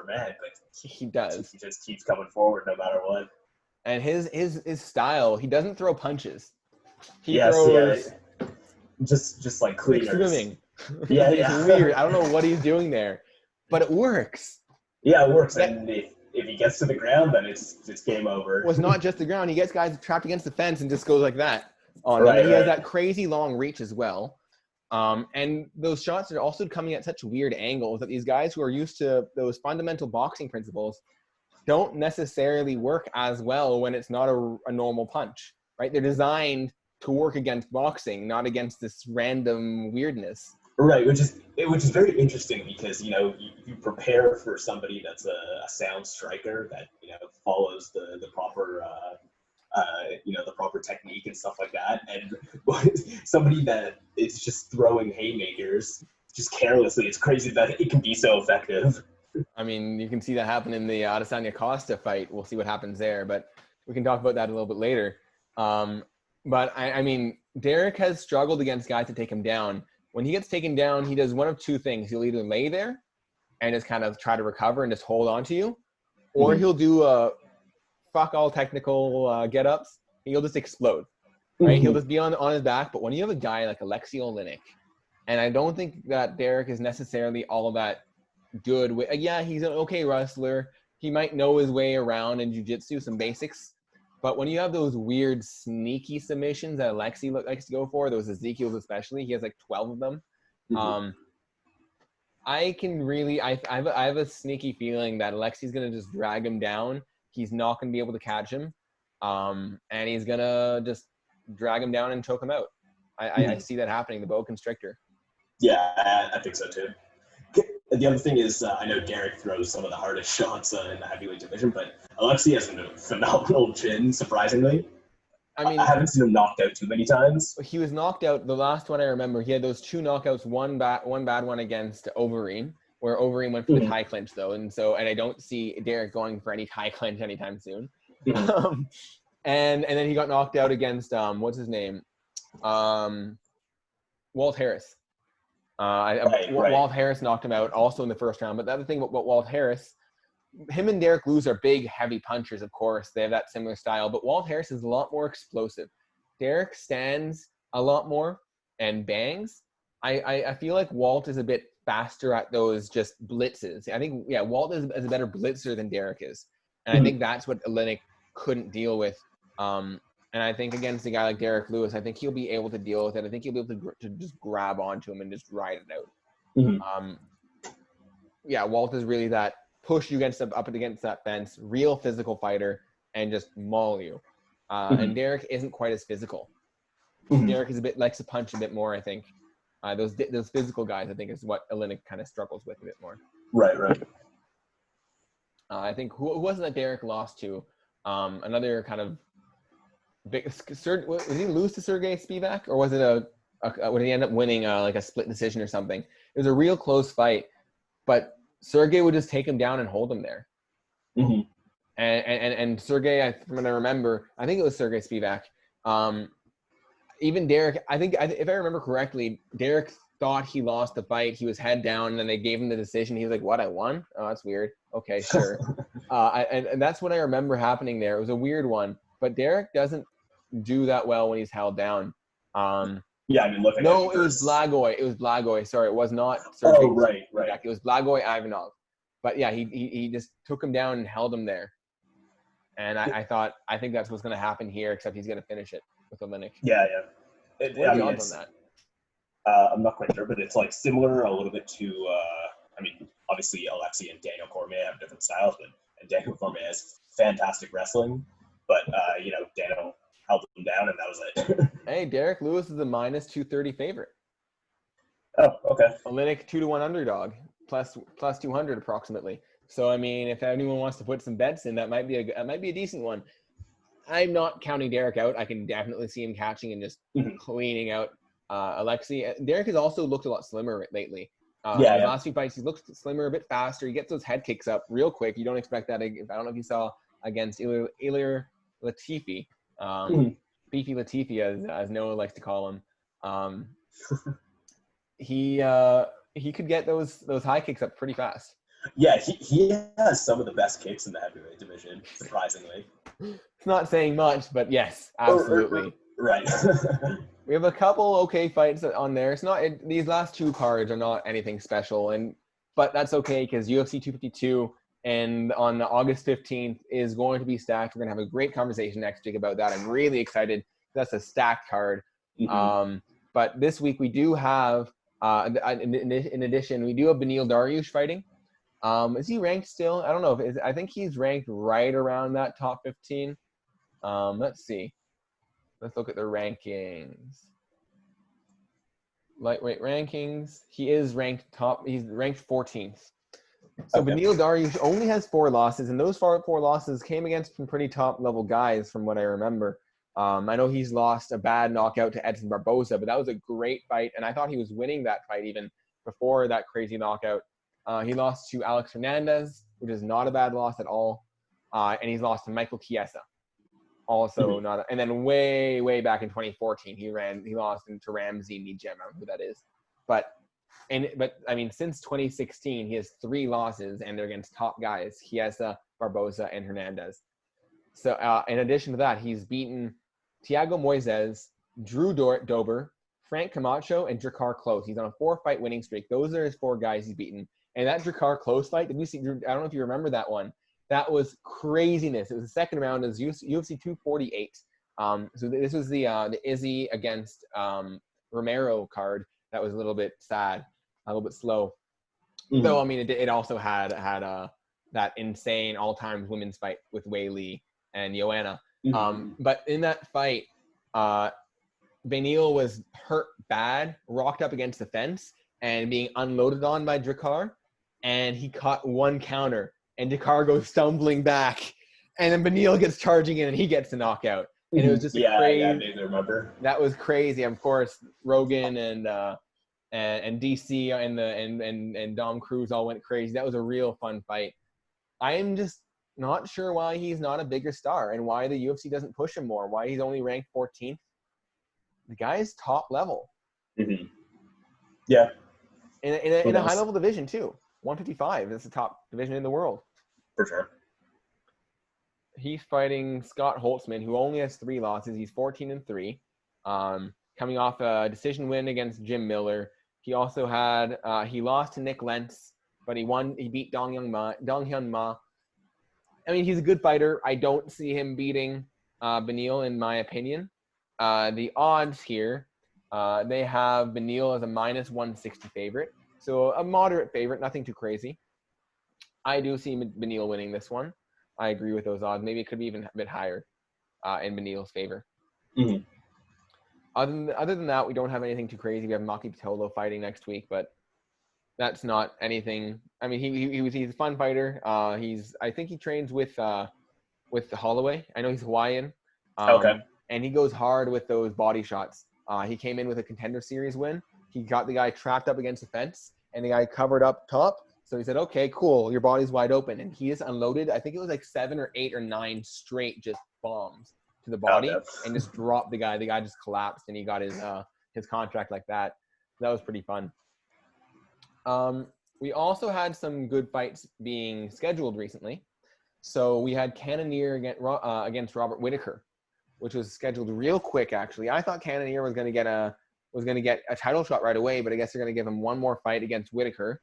man, but he does. He just keeps coming forward no matter what. And his style, he doesn't throw punches. He throws just like like cleaners. swimming. Yeah. It's weird. I don't know what he's doing there, but it works. Yeah, it works. And if he gets to the ground, then it's game over. Well, it's not just the ground. He gets guys trapped against the fence and just goes like that on them. And he has that crazy long reach as well. And those shots are also coming at such weird angles that these guys who are used to those fundamental boxing principles don't necessarily work as well when it's not a normal punch, right? They're designed to work against boxing, not against this random weirdness. Right, which is very interesting because you prepare for somebody that's a sound striker that follows the proper the proper technique and stuff like that, and somebody that is just throwing haymakers just carelessly. It's crazy that it can be so effective. I mean, you can see that happen in the Adesanya Costa fight. We'll see what happens there, but we can talk about that a little bit later. But I mean, Derek has struggled against guys to take him down. When he gets taken down, he does one of two things. He'll either lay there and just kind of try to recover and just hold on to you, or he'll do fuck all technical get-ups. He'll just explode, right? He'll just be on his back. But when you have a guy like Alexei Oleinik, and I don't think that Derek is necessarily all of that good with, he's an okay wrestler. He might know his way around in jiu-jitsu, some basics. But when you have those weird, sneaky submissions that Alexei likes to go for, those Ezekiel's especially, he has like 12 of them. I have a sneaky feeling that Alexei's going to just drag him down. He's not going to be able to catch him. And he's going to just drag him down and choke him out. I see that happening, the boa constrictor. Yeah, I think so too. The other thing is, I know Derek throws some of the hardest shots in the heavyweight division, but Alexei has a phenomenal chin, surprisingly. I I mean, haven't seen him knocked out too many times. he was knocked out. The last one I remember, he had those 2 knockouts, one bad one against Overeem, where Overeem went for the tie clinch though, and I don't see Derek going for any tie clinch anytime soon. And then he got knocked out against what's his name, Walt Harris. Walt Harris knocked him out also in the first round. But the other thing about Walt Harris, him and Derek Lewis are big, heavy punchers, of course. They have that similar style. But Walt Harris is a lot more explosive. Derek stands a lot more and bangs. I feel like Walt is a bit faster at those just blitzes. I think, Walt is a better blitzer than Derek is. And I think that's what Oleinik couldn't deal with. And I think against a guy like Derek Lewis, I think he'll be able to deal with it. I think he'll be able to just grab onto him and just ride it out. Walt is really that push you up against that fence, real physical fighter, and just maul you. And Derek isn't quite as physical. Derek is likes to punch a bit more, I think. Those physical guys, I think, is what Oleinik kind of struggles with a bit more. Right. I think who wasn't that Derek lost to? Another kind of big. Was he lose to Sergey Spivak, or was it did he end up winning like a split decision or something? It was a real close fight, but Sergey would just take him down and hold him there. And Sergey, from what I remember, I think it was Sergey Spivak. Even Derek, I think if I remember correctly, Derek thought he lost the fight. He was head down, and then they gave him the decision. He was like, "What? I won? Oh, that's weird. Okay, sure." And that's what I remember happening there. It was a weird one, but Derek doesn't do that well when he's held down. Yeah, I mean, look. No, it was Blagoy. It was Blagoy. Sorry, it was not Sergey. Oh, right. It was Blagoy Ivanov. But yeah, he just took him down and held him there. And I think that's what's going to happen here, except he's going to finish it with Oleinik. Yeah. What are the odds on that? I'm not quite sure, but it's like similar a little bit to, obviously Alexei and Daniel Cormier have different styles, and Daniel Cormier has fantastic wrestling, but, Daniel held him down, and that was it. Hey, Derek Lewis is a minus 230 favorite. Oh, okay. Oleinik 2-1 underdog, plus 200 approximately. So, I mean, if anyone wants to put some bets in, that might be a decent one. I'm not counting Derek out. I can definitely see him catching and just cleaning out Alexei. Derek has also looked a lot slimmer lately. The last few fights, he looks slimmer, a bit faster. He gets those head kicks up real quick. You don't expect that. I don't know if you saw against Ilir Latifi, Beefy Latifi, as Noah likes to call him. He could get those high kicks up pretty fast. Yeah, he has some of the best kicks in the heavyweight division, surprisingly. It's not saying much, but yes, absolutely. Right. We have a couple okay fights on there. These last 2 cards are not anything special, but that's okay because UFC 252 and on August 15th is going to be stacked. We're going to have a great conversation next week about that. I'm really excited. That's a stacked card. But this week we do have, in addition, we do have Beneil Dariush fighting. Is he ranked still? I don't know. I think he's ranked right around that top 15. Let's see. Let's look at the rankings. Lightweight rankings. He is ranked top. He's ranked 14th. So okay. Beneil Dariush only has 4 losses, and those 4 losses came against some pretty top-level guys from what I remember. I know he's lost a bad knockout to Edson Barboza, but that was a great fight, and I thought he was winning that fight even before that crazy knockout. He lost to Alex Hernandez, which is not a bad loss at all. And he's lost to Michael Chiesa. Also not and then way back in 2014, he lost to Ramsey Nijem, I don't know who that is. But I mean, since 2016, he has 3 losses, and they're against top guys: Chiesa, Barboza, and Hernandez. So in addition to that, he's beaten Thiago Moises, Drew Dober, Frank Camacho, and Drakkar Klose. He's on a 4-fight winning streak. Those are his 4 guys he's beaten. And that Drakkar Klose fight, did you see? I don't know if you remember that one. That was craziness. It was the second round. It was UFC 248. So this was the Izzy against Romero card. That was a little bit sad, a little bit slow. Though I mean, it also had that insane all-time women's fight with Wei Li and Joanna. But in that fight, Beneil was hurt bad, rocked up against the fence, and being unloaded on by Drakkar, and he caught one counter, and Drakkar goes stumbling back, and then Beneil gets charging in, and he gets the knockout. And it was just yeah, crazy. yeah, I vaguely remember. That was crazy. Of course, Rogan and DC and Dom Cruz all went crazy. That was a real fun fight. I am just not sure why he's not a bigger star and why the UFC doesn't push him more. Why he's only ranked 14th. The guy is top level. Mm-hmm. Yeah. In a high level division too. 155. That's the top division in the world. For sure. He's fighting Scott Holtzman, who only has 3 losses. He's 14-3, coming off a decision win against Jim Miller. He also had he lost to Nick Lentz, but he beat Dong Hyun Ma. I mean, he's a good fighter. I don't see him beating Beneil, in my opinion. The odds here, they have Beneil as a -160 favorite, so a moderate favorite, nothing too crazy. I do see Beneil winning this one. I agree with those odds. Maybe it could be even a bit higher in Beneil's favor. Mm-hmm. Other than that, we don't have anything too crazy. We have Maki Pitolo fighting next week, but that's not anything. I mean, he's a fun fighter. I think he trains with Holloway. I know he's Hawaiian. Okay. And he goes hard with those body shots. He came in with a Contender Series win. He got the guy trapped up against the fence, and the guy covered up top. So he said, okay, cool, your body's wide open. And he just unloaded, I think it was like 7 or 8 or 9 straight just bombs to the body and just dropped the guy. The guy just collapsed, and he got his contract like that. That was pretty fun. We also had some good fights being scheduled recently. So we had Cannonier against Robert Whittaker, which was scheduled real quick, actually. I thought Cannonier was going to get a title shot right away, but I guess they're going to give him one more fight against Whittaker.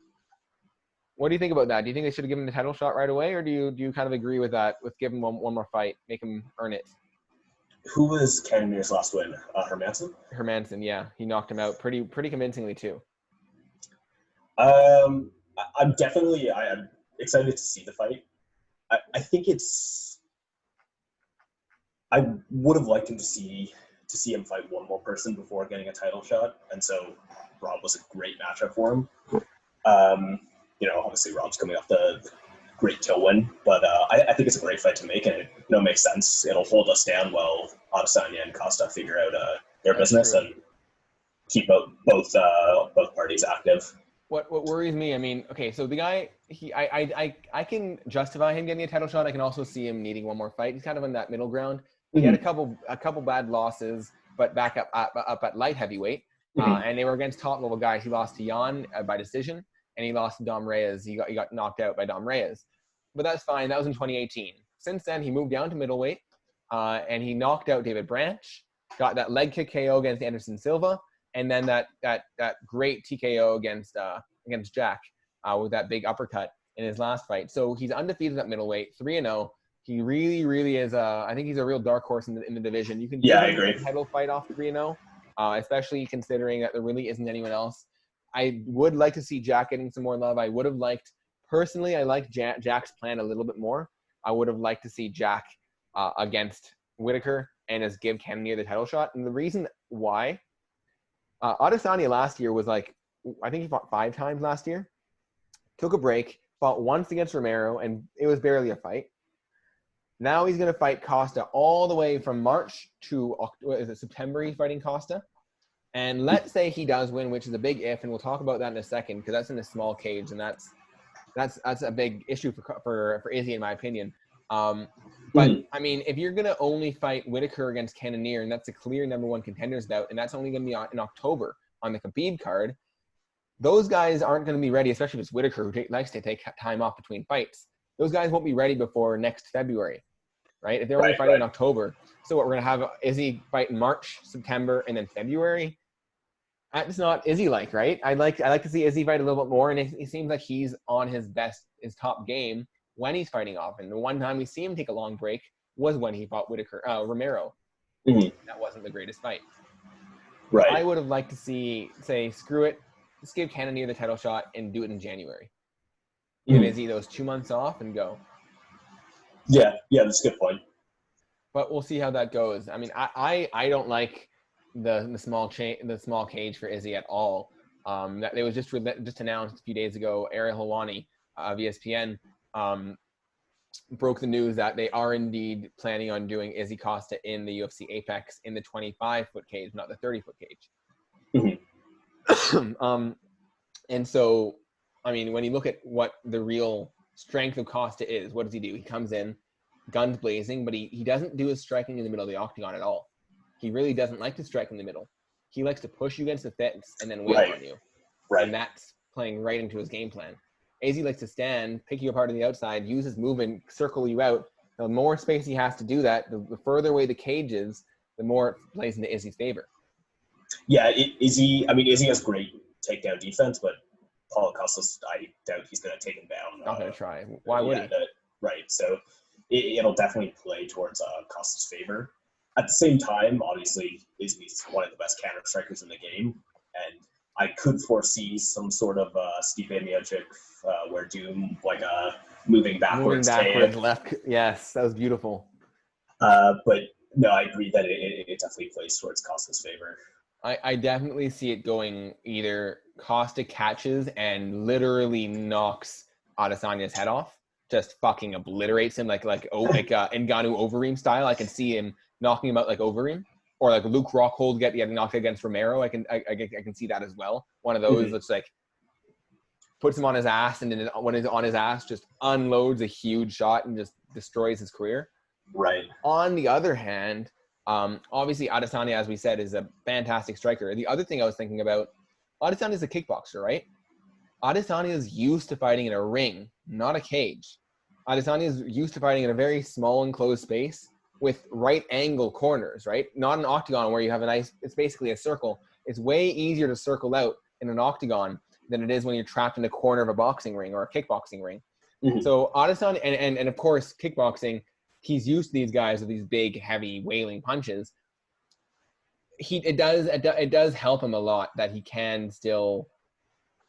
What do you think about that? Do you think they should have given him the title shot right away, or do you kind of agree with that, with giving him one more fight, make him earn it? Who was Cannonier's last win? Hermanson? Hermanson, yeah. He knocked him out pretty convincingly, too. I'm excited to see the fight. I think I would have liked him to see him fight one more person before getting a title shot, and so Rob was a great matchup for him. Obviously Rob's coming off the great Till win, but I think it's a great fight to make, and it makes sense. It'll hold us down while Adesanya and Costa figure out their business and keep both parties active. What worries me, I mean, okay, so the guy, I can justify him getting a title shot. I can also see him needing one more fight. He's kind of in that middle ground. He had a couple bad losses, but back up at light heavyweight, and they were against top level guys. He lost to Jan by decision, and he lost to Dom Reyes. He got knocked out by Dom Reyes, but that's fine. That was in 2018. Since then, he moved down to middleweight, and he knocked out David Branch, got that leg kick KO against Anderson Silva, and then that great TKO against Jack with that big uppercut in his last fight. So he's undefeated at middleweight, 3-0. He really, really is. I think he's a real dark horse in the division. You can I agree. A title fight off 3-0, especially considering that there really isn't anyone else. I would like to see Jack getting some more love. I would have liked, personally, I liked Jack's plan a little bit more. I would have liked to see Jack against Whittaker and just give Cannonier the title shot. And the reason why, Adesanya last year was like, I think he fought 5 times last year, took a break, fought once against Romero, and it was barely a fight. Now he's going to fight Costa all the way from March to September. He's fighting Costa. And let's say he does win, which is a big if, and we'll talk about that in a second, because that's in a small cage, and that's a big issue for Izzy, in my opinion. But I mean, if you're gonna only fight Whittaker against Cannonier, and that's a clear number 1 contenders bout, and that's only gonna be in October on the Khabib card, those guys aren't gonna be ready, especially if it's Whittaker, who likes to take time off between fights. Those guys won't be ready before next February, right? If they're only fighting in October. So what we're gonna have Izzy fight in March, September, and then February. That's not Izzy-like, right? I like to see Izzy fight a little bit more, and it seems like he's on his top game when he's fighting off. And the one time we see him take a long break was when he fought Romero. That wasn't the greatest fight. Right. I would have liked to say, screw it, just give Cannonier the title shot and do it in January. Give Izzy those 2 months off and go. Yeah, that's a good point. But we'll see how that goes. I mean, I don't like the small cage for Izzy at all. That it was just announced a few days ago. Ariel Helwani of ESPN broke the news that they are indeed planning on doing Izzy Costa in the UFC Apex in the 25-foot cage, not the 30-foot cage. Mhm. And so, I mean, when you look at what the real strength of Costa is, what does he do? He comes in, guns blazing, but he doesn't do his striking in the middle of the octagon at all. He really doesn't like to strike in the middle. He likes to push you against the fence and then wail on you. Right. And that's playing right into his game plan. AZ likes to stand, pick you apart on the outside, use his movement, circle you out. The more space he has to do that, the further away the cage is, the more it plays into Izzy's favor. Yeah, Izzy has great takedown defense, but Paulo Costa's, I doubt he's going to take him down. Not going to try. Why would he? Right. So it'll definitely play towards Costa's favor. At the same time, obviously, Izzy's one of the best counter strikers in the game, and I could foresee some sort of Stipe Miocic where Doom, like moving backwards left. Yes, that was beautiful. But no, I agree that it definitely plays towards Costa's favor. I definitely see it going either Costa catches and literally knocks Adesanya's head off, just fucking obliterates him like Ngannou Overeem style. I can see him knocking him out like Overeem, or like Luke Rockhold getting knocked against Romero. I can see that as well. One of those that's like puts him on his ass, and then when he's on his ass, just unloads a huge shot and just destroys his career. Right. On the other hand, obviously Adesanya, as we said, is a fantastic striker. The other thing I was thinking about, Adesanya is a kickboxer, right? Adesanya is used to fighting in a ring, not a cage. Adesanya is used to fighting in a very small enclosed space with right angle corners, right? Not an octagon where you have it's basically a circle. It's way easier to circle out in an octagon than it is when you're trapped in a corner of a boxing ring or a kickboxing ring. Mm-hmm. So Adesanya, and of course, kickboxing, he's used to these guys with these big, heavy, wailing punches. It does help him a lot that he can still.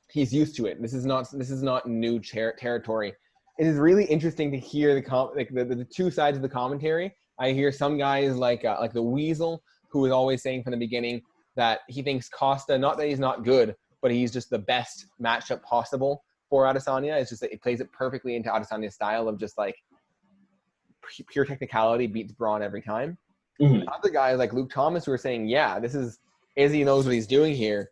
He's used to it. This is not new territory. It is really interesting to hear the two sides of the commentary. I hear some guys like the Weasel, who was always saying from the beginning that he thinks Costa, not that he's not good, but he's just the best matchup possible for Adesanya. It's just that it plays it perfectly into Adesanya's style of just like pure technicality beats brawn every time. Mm-hmm. Other guys like Luke Thomas who are saying, yeah, this is Izzy knows what he's doing here,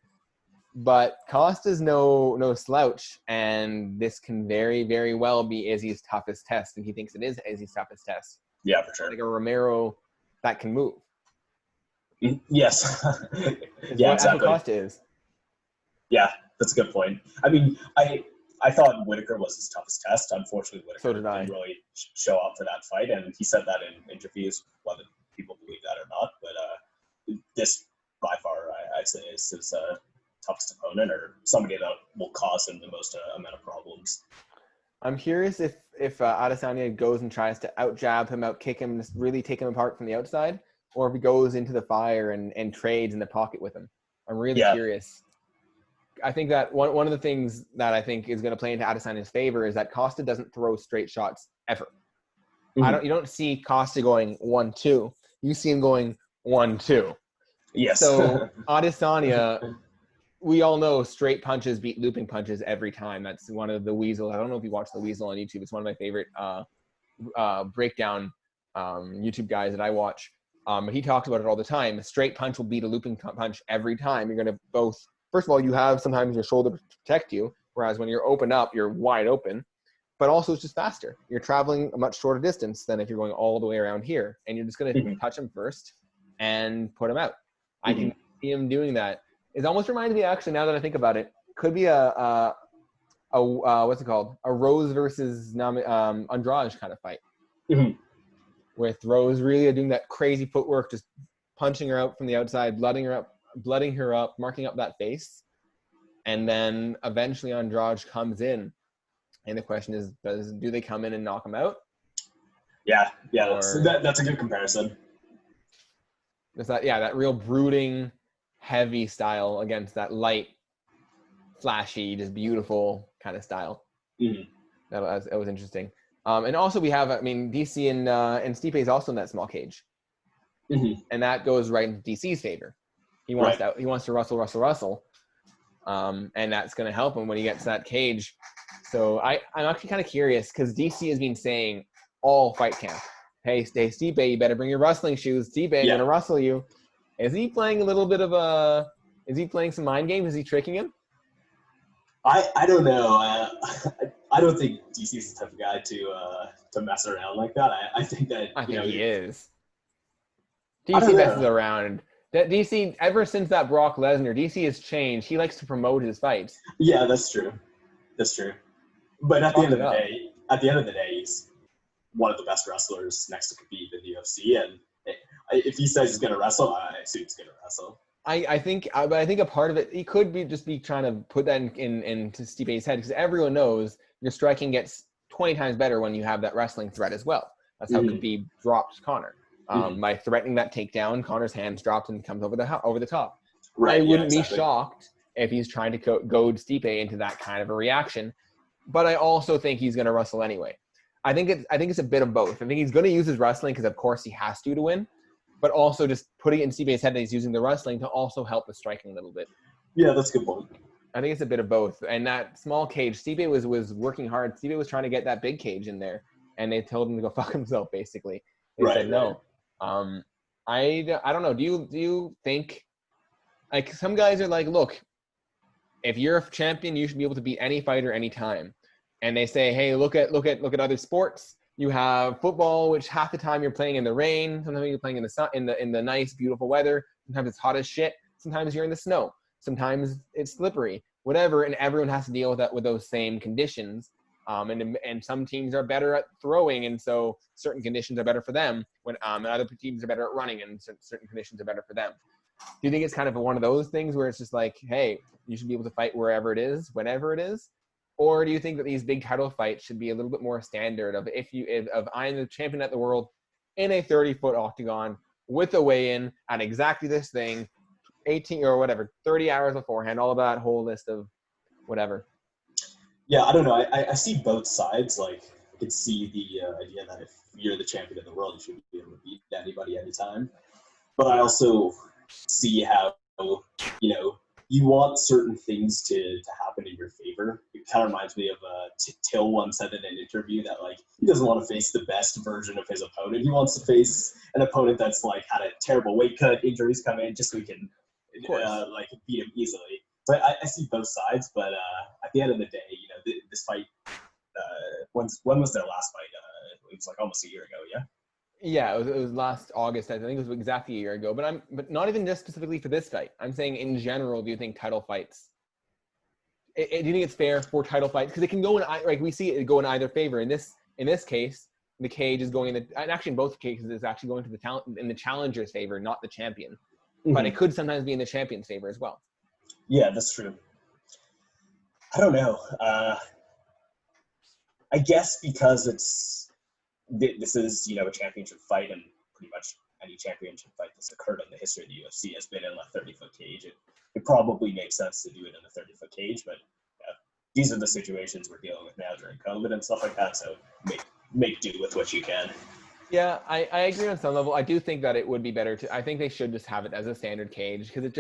but Costa's no slouch, and this can very, very well be Izzy's toughest test, and he thinks it is Izzy's toughest test. Yeah, for sure. Like a Romero that can move. Yes. Yeah, exactly. That's what Costa is. Yeah, that's a good point. I mean, I thought Whitaker was his toughest test. Unfortunately, Whitaker didn't really show up for that fight, and he said that in interviews, whether people believe that or not. But this, by far, I'd say is his toughest opponent, or somebody that will cause him the most amount of problems. I'm curious if Adesanya goes and tries to out-jab him, out-kick him, just really take him apart from the outside, or if he goes into the fire and trades in the pocket with him. I'm really curious. I think that one of the things that I think is going to play into Adesanya's favor is that Costa doesn't throw straight shots ever. Mm-hmm. You don't see Costa going 1-2. You see him going 1-2. Yes. So Adesanya, we all know straight punches beat looping punches every time. That's one of the Weasel. I don't know if you watch the Weasel on YouTube. It's one of my favorite breakdown YouTube guys that I watch. But he talks about it all the time. A straight punch will beat a looping punch every time. You're going to both. First of all, you have sometimes your shoulder to protect you, whereas when you're open up, you're wide open. But also, it's just faster. You're traveling a much shorter distance than if you're going all the way around here. And you're just going to touch him first and put him out. I can see him doing that. It almost reminds me, actually, now that I think about it, could be a what's it called? A Rose versus Andrade kind of fight. Mm-hmm. With Rose really doing that crazy footwork, just punching her out from the outside, blooding her up, marking up that face. And then eventually Andrade comes in. And the question is, do they come in and knock him out? Yeah, that's a good comparison. That real brooding, heavy style against that light, flashy, just beautiful kind of style. Mm-hmm. That was interesting. And also we have, DC and Stipe is also in that small cage. Mm-hmm. And that goes right into DC's favor. He wants to wrestle. and that's going to help him when he gets to that cage. So I'm actually kind of curious because DC has been saying all fight camp, hey, Stipe, you better bring your wrestling shoes. Stipe, I'm going to wrestle you. Is he playing a little bit of is he playing some mind games? Is he tricking him? I don't know. I don't think DC is the type of guy to mess around like that. I think that he is. DC messes around. That DC, ever since that Brock Lesnar, DC has changed. He likes to promote his fights. Yeah, that's true. That's true. But at the end of the day, he's one of the best wrestlers next to Khabib in the UFC, and if he says he's going to wrestle, I assume he's going to wrestle. I think a part of it, he could be trying to put that into Stipe's head, because everyone knows your striking gets 20 times better when you have that wrestling threat as well. That's how Khabib dropped Conor. By threatening that takedown, Conor's hands dropped and comes over the top. Right, I wouldn't be shocked if he's trying to goad Stipe into that kind of a reaction, but I also think he's going to wrestle anyway. I think it's a bit of both. I think he's going to use his wrestling because, of course, he has to win, but also just putting it in Stipe's head that he's using the wrestling to also help the striking a little bit. Yeah, that's a good point. I think it's a bit of both. And that small cage, Stipe was working hard. Stipe was trying to get that big cage in there, and they told him to go fuck himself, basically. They said no. I don't know. Do you think, like, some guys are like, look, if you're a champion, you should be able to beat any fighter anytime. And they say, hey, look at other sports. You have football, which half the time you're playing in the rain. Sometimes you're playing in the sun, in the nice, beautiful weather. Sometimes it's hot as shit. Sometimes you're in the snow. Sometimes it's slippery. Whatever, and everyone has to deal with those same conditions. And some teams are better at throwing, and so certain conditions are better for them. When and other teams are better at running, and certain conditions are better for them. Do you think it's kind of one of those things where it's just like, hey, you should be able to fight wherever it is, whenever it is? Or do you think that these big title fights should be a little bit more standard of if I'm the champion of the world in a 30-foot octagon with a weigh-in at exactly this thing, 18 or whatever, 30 hours beforehand, all of that whole list of whatever. Yeah, I don't know. I see both sides. Like, I could see the idea that if you're the champion of the world, you should be able to beat anybody anytime. But I also see how, you want certain things to happen in your favor. It kind of reminds me of Till once said in an interview that, like, he doesn't want to face the best version of his opponent. He wants to face an opponent that's, like, had a terrible weight cut, injuries come in, just so he can, beat him easily. So I see both sides, but at the end of the day, this fight, when was their last fight? It was like almost a year ago, yeah? Yeah, it was last August. I think it was exactly a year ago. But not even just specifically for this fight. I'm saying in general, do you think title fights, do you think it's fair for title fights? Because it can go in, like we see it go in either favor. In this case, the cage is going and actually in both cases, it's actually going to the challenger's favor, not the champion. Mm-hmm. But it could sometimes be in the champion's favor as well. Yeah, that's true. I don't know. I guess because this is, a championship fight, and pretty much any championship fight that's occurred in the history of the UFC has been in a 30-foot cage. It probably makes sense to do it in a 30-foot cage, but these are the situations we're dealing with now during COVID and stuff like that, so make do with what you can. Yeah, I agree on some level. I do think that it would be better I think they should just have it as a standard cage, because it's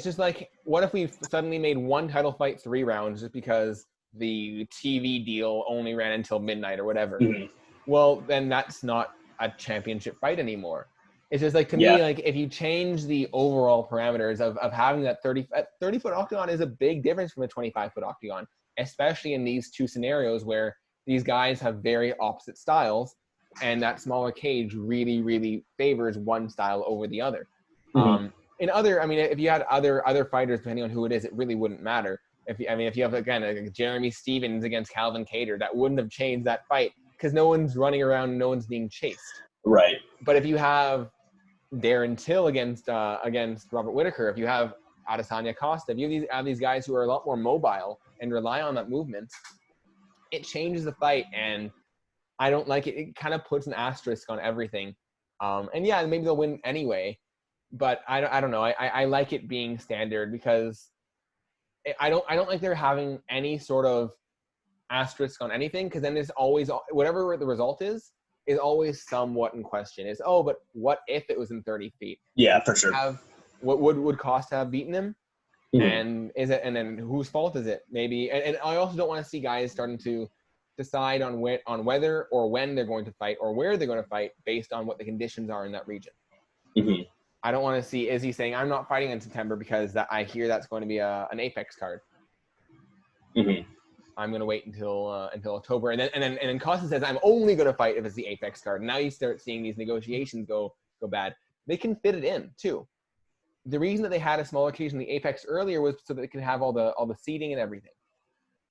just like, what if we suddenly made one title fight 3 rounds just because the TV deal only ran until midnight or wwhatever? Mm-hmm. Well, then that's not a championship fight anymore. It's just like, to me, like, if you change the overall parameters of having that 30-foot octagon is a big difference from a 25-foot octagon, especially in these two scenarios where these guys have very opposite styles, and that smaller cage really, really favors one style over the other. Mm-hmm. If you had other fighters, depending on who it is, it really wouldn't matter. If you have, again, like Jeremy Stevens against Calvin Kattar, that wouldn't have changed that fight because no one's running around, no one's being chased. Right. But if you have Darren Till against Robert Whittaker, if you have Adesanya Costa, if you have these guys who are a lot more mobile and rely on that movement, it changes the fight, and I don't like it. It kind of puts an asterisk on everything. Maybe they'll win anyway. But I don't know. I like it being standard because I don't like there having any sort of asterisk on anything, because then there's always, whatever the result is always somewhat in question. But what if it was in 30 feet? Yeah, for sure. What would Costa have beaten him? And then whose fault is it? Maybe, and I also don't want to see guys starting to decide on whether or when they're going to fight or where they're going to fight based on what the conditions are in that region. I don't want to see Izzy saying, I'm not fighting in September because I hear that's going to be an Apex card. I'm going to wait until October. And then Costa says, I'm only going to fight if it's the Apex card. And now you start seeing these negotiations go bad. They can fit it in too. The reason that they had a smaller cage in the Apex earlier was so that they could have all the seating and everything.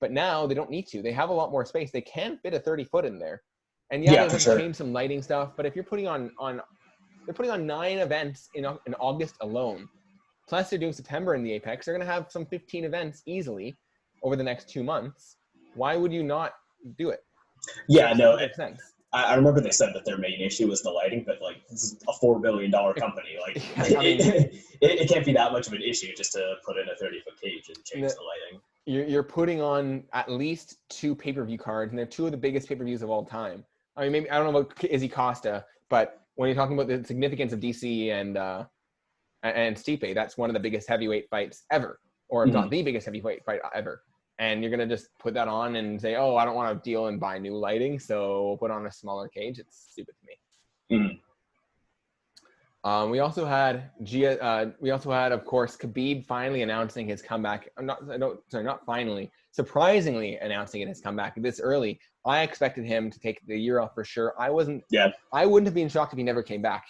But now they don't need to. They have a lot more space. They can fit a 30-foot in there. And they have to change some lighting stuff. But if you're putting on they're putting on 9 events in August alone. Plus they're doing September in the Apex. They're going to have some 15 events easily over the next 2 months. Why would you not do it? Yeah, no, it makes sense. I remember they said that their main issue was the lighting, but like this is a $4 billion company. Like it can't be that much of an issue just to put in a 30-foot cage and change the lighting. You're putting on at least 2 pay-per-view cards, and they're 2 of the biggest pay-per-views of all time. I mean, maybe I don't know about Izzy Costa, but when you're talking about the significance of DC and Stipe, that's one of the biggest heavyweight fights ever, or if not the biggest heavyweight fight ever. And you're going to just put that on and say, oh, I don't want to deal and buy new lighting, so we'll put on a smaller cage. It's stupid to me. We also had, of course, Khabib finally announcing his comeback. Not finally, surprisingly announcing his comeback this early. I expected him to take the year off for sure. I wouldn't have been shocked if he never came back.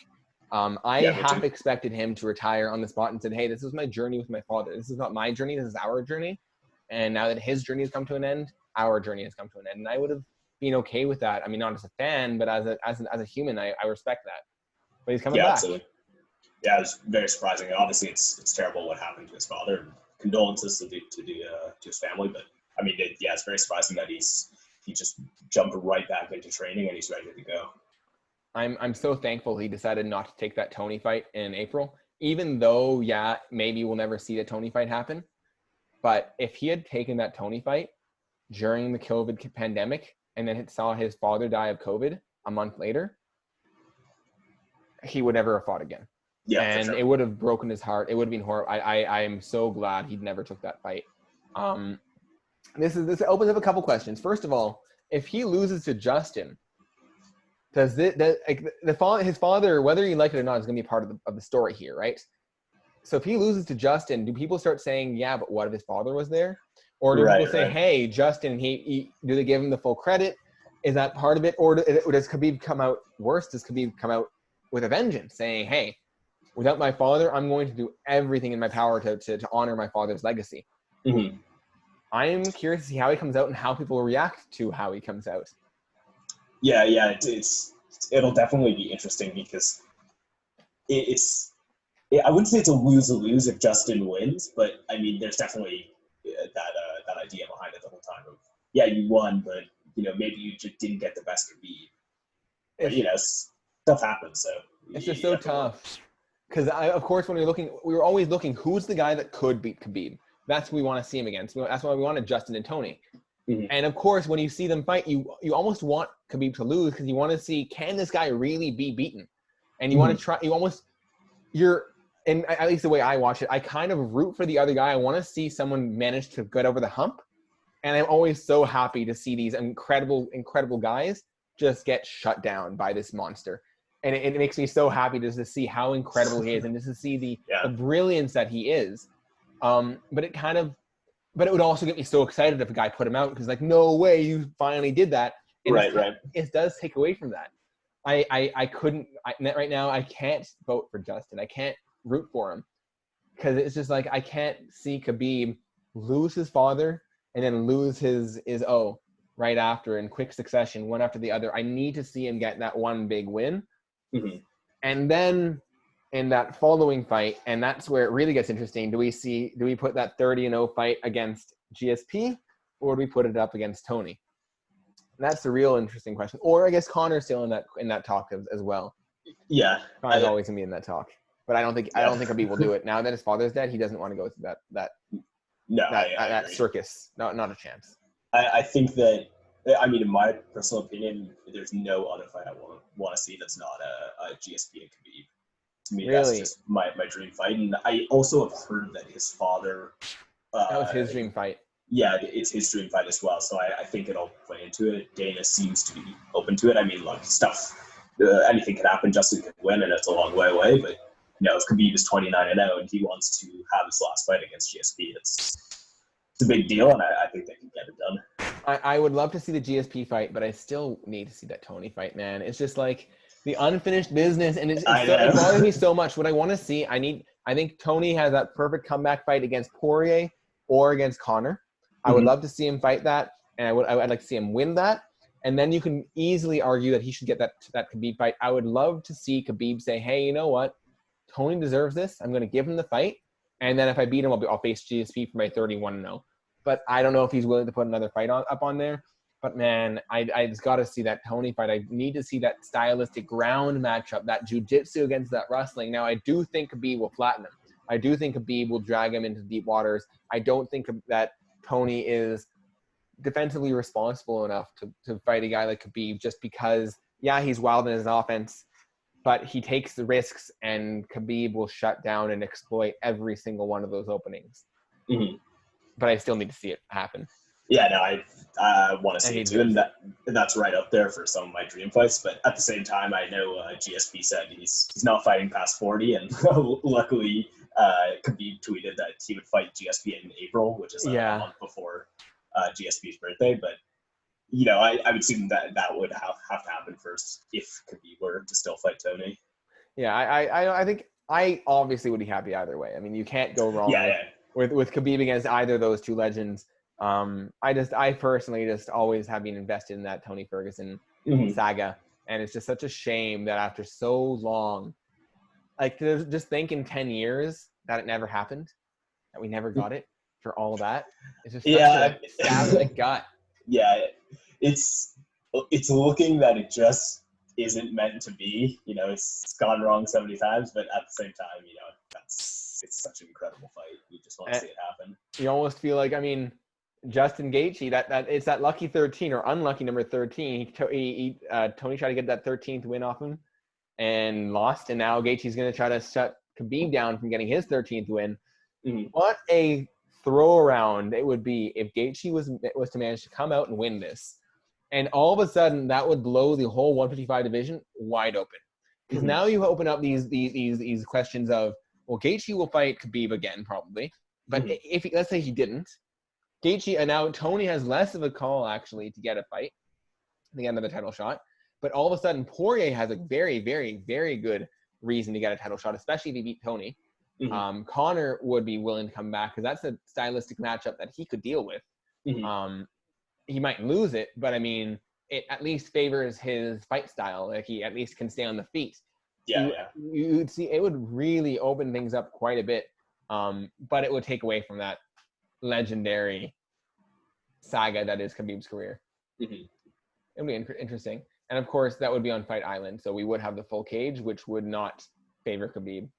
I half expected him to retire on the spot and said, hey, this was my journey with my father. This is not my journey. This is our journey. And now that his journey has come to an end, our journey has come to an end. And I would have been okay with that. I mean, not as a fan, but as a human, I respect that. But he's coming back. Absolutely. Yeah, it was very surprising. Obviously, it's terrible what happened to his father. Condolences to his family. But I mean, it's very surprising that he just jumped right back into training and he's ready to go. I'm so thankful he decided not to take that Tony fight in April, even though maybe we'll never see the Tony fight happen. But if he had taken that Tony fight during the COVID pandemic and then saw his father die of COVID a month later, he would never have fought again. Yeah, and it would have broken his heart. It would have been horrible. I am so glad he never took that fight. This opens up a couple questions. First of all, if he loses to Justin, does his father, whether you like it or not, is going to be part of the story here, right? So if he loses to Justin, do people start saying, yeah, but what if his father was there? Or do people say, hey, Justin, do they give him the full credit? Is that part of it? Or does Khabib come out worse? Does Khabib come out with a vengeance saying, hey, without my father, I'm going to do everything in my power to honor my father's legacy? I'm curious to see how he comes out and how people react to how he comes out. Yeah, it'll definitely be interesting because I wouldn't say it's a lose-lose if Justin wins, but I mean, there's definitely that idea behind it the whole time of, you won, but maybe you just didn't get the best of me. Stuff happens, so it's just so tough. Because of course, when we were always looking, who's the guy that could beat Khabib? That's what we want to see him against. That's why we wanted Justin and Tony. And of course, when you see them fight, you almost want Khabib to lose because you want to see, can this guy really be beaten? And you want to try. And at least the way I watch it, I kind of root for the other guy. I want to see someone manage to get over the hump. And I'm always so happy to see these incredible, incredible guys just get shut down by this monster. And it makes me so happy just to see how incredible he is and just to see the brilliance that he is. But it would also get me so excited if a guy put him out because, like, no way you finally did that. And it does take away from that. Right now I can't vote for Justin. I can't root for him because it's just like I can't see Khabib lose his father and then lose his O right after in quick succession, one after the other. I need to see him get that one big win. And then in that following fight, and that's where it really gets interesting, do we put that 30-0 fight against GSP or do we put it up against Tony? And that's the real interesting question. Or I guess Connor's still in that talk as well. Yeah. Connor's always gonna be in that talk. But I don't think Khabib will do it. Now that his father's dead, he doesn't want to go through that circus. Not a chance. I think that, I mean, in my personal opinion, there's no other fight I want to see that's not a GSP and Khabib. To me, that's Really? just my dream fight. And I also have heard that his father. That was his dream fight. Yeah, it's his dream fight as well. So I think it'll play into it. Dana seems to be open to it. I mean, look, anything could happen. Justin could win, and it's a long way away. But if Khabib is 29-0 and he wants to have his last fight against GSP, it's a big deal, and I think they can get it done. I would love to see the GSP fight, but I still need to see that Tony fight, man. It's just like the unfinished business, and it bothers me so much. What I want to see, I think Tony has that perfect comeback fight against Poirier or against Conor. I would love to see him fight that, and I'd like to see him win that. And then you can easily argue that he should get that Khabib fight. I would love to see Khabib say, hey, you know what? Tony deserves this. I'm going to give him the fight. And then if I beat him, I'll face GSP for my 31-0. But I don't know if he's willing to put another fight up on there. But, man, I just got to see that Tony fight. I need to see that stylistic ground matchup, that jiu-jitsu against that wrestling. Now, I do think Khabib will flatten him. I do think Khabib will drag him into deep waters. I don't think that Tony is defensively responsible enough to fight a guy like Khabib just because, yeah, he's wild in his offense, but he takes the risks, and Khabib will shut down and exploit every single one of those openings. Mm-hmm. But I still need to see it happen. Yeah, no, I want to see it too, and that's right up there for some of my dream fights. But at the same time, I know GSP said he's not fighting past 40, and luckily Khabib tweeted that he would fight GSP in April, which is a month before GSP's birthday. But I would assume that would have to happen first if Khabib were to still fight Tony. Yeah, I think I obviously would be happy either way. I mean, you can't go wrong with Khabib against either of those two legends. I personally just always have been invested in that Tony Ferguson saga, and it's just such a shame that after so long, like, to just think in 10 years that it never happened, that we never got it for all of that. It's just such a stab in the gut. Yeah, it's looking that it just isn't meant to be. It's gone wrong so many times, but at the same time, it's such an incredible fight. We just want to see it happen. You almost feel like, I mean, Justin Gaethje, that it's that lucky 13 or unlucky number 13. Tony tried to get that 13th win off him and lost, and now Gaethje's going to try to shut Khabib down from getting his 13th win. What a throw around it would be if Gaethje was to manage to come out and win this, and all of a sudden that would blow the whole 155 division wide open, because now you open up these questions of, well, Gaethje will fight Khabib again probably, but if let's say he didn't, Gaethje, and now Tony has less of a call actually to get a fight, to get another title shot. But all of a sudden, Poirier has a very, very, very good reason to get a title shot, especially if he beat Tony. Conor would be willing to come back because that's a stylistic matchup that he could deal with. He might lose it, but I mean, it at least favors his fight style. Like, he at least can stay on the feet. You'd see it would really open things up quite a bit, but it would take away from that legendary saga that is Khabib's career. It would be interesting. And of course, that would be on Fight Island, so we would have the full cage, which would not favor Khabib.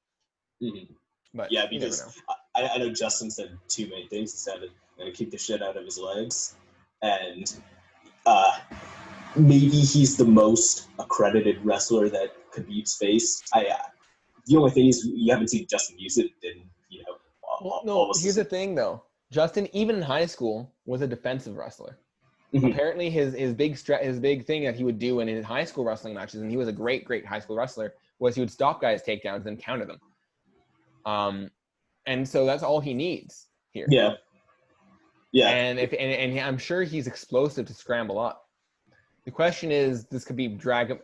But yeah, because I know Justin said two main things. He said, "I'm gonna kick the shit out of his legs," and maybe he's the most accredited wrestler that Khabib's faced. The only thing is you haven't seen Justin use it, and here's the thing though. Justin, even in high school, was a defensive wrestler. Apparently, his big thing that he would do in his high school wrestling matches, and he was a great high school wrestler, was he would stop guys' takedowns and counter them. And so that's all he needs here. Yeah. And I'm sure he's explosive to scramble up. The question is, does Khabib drag him?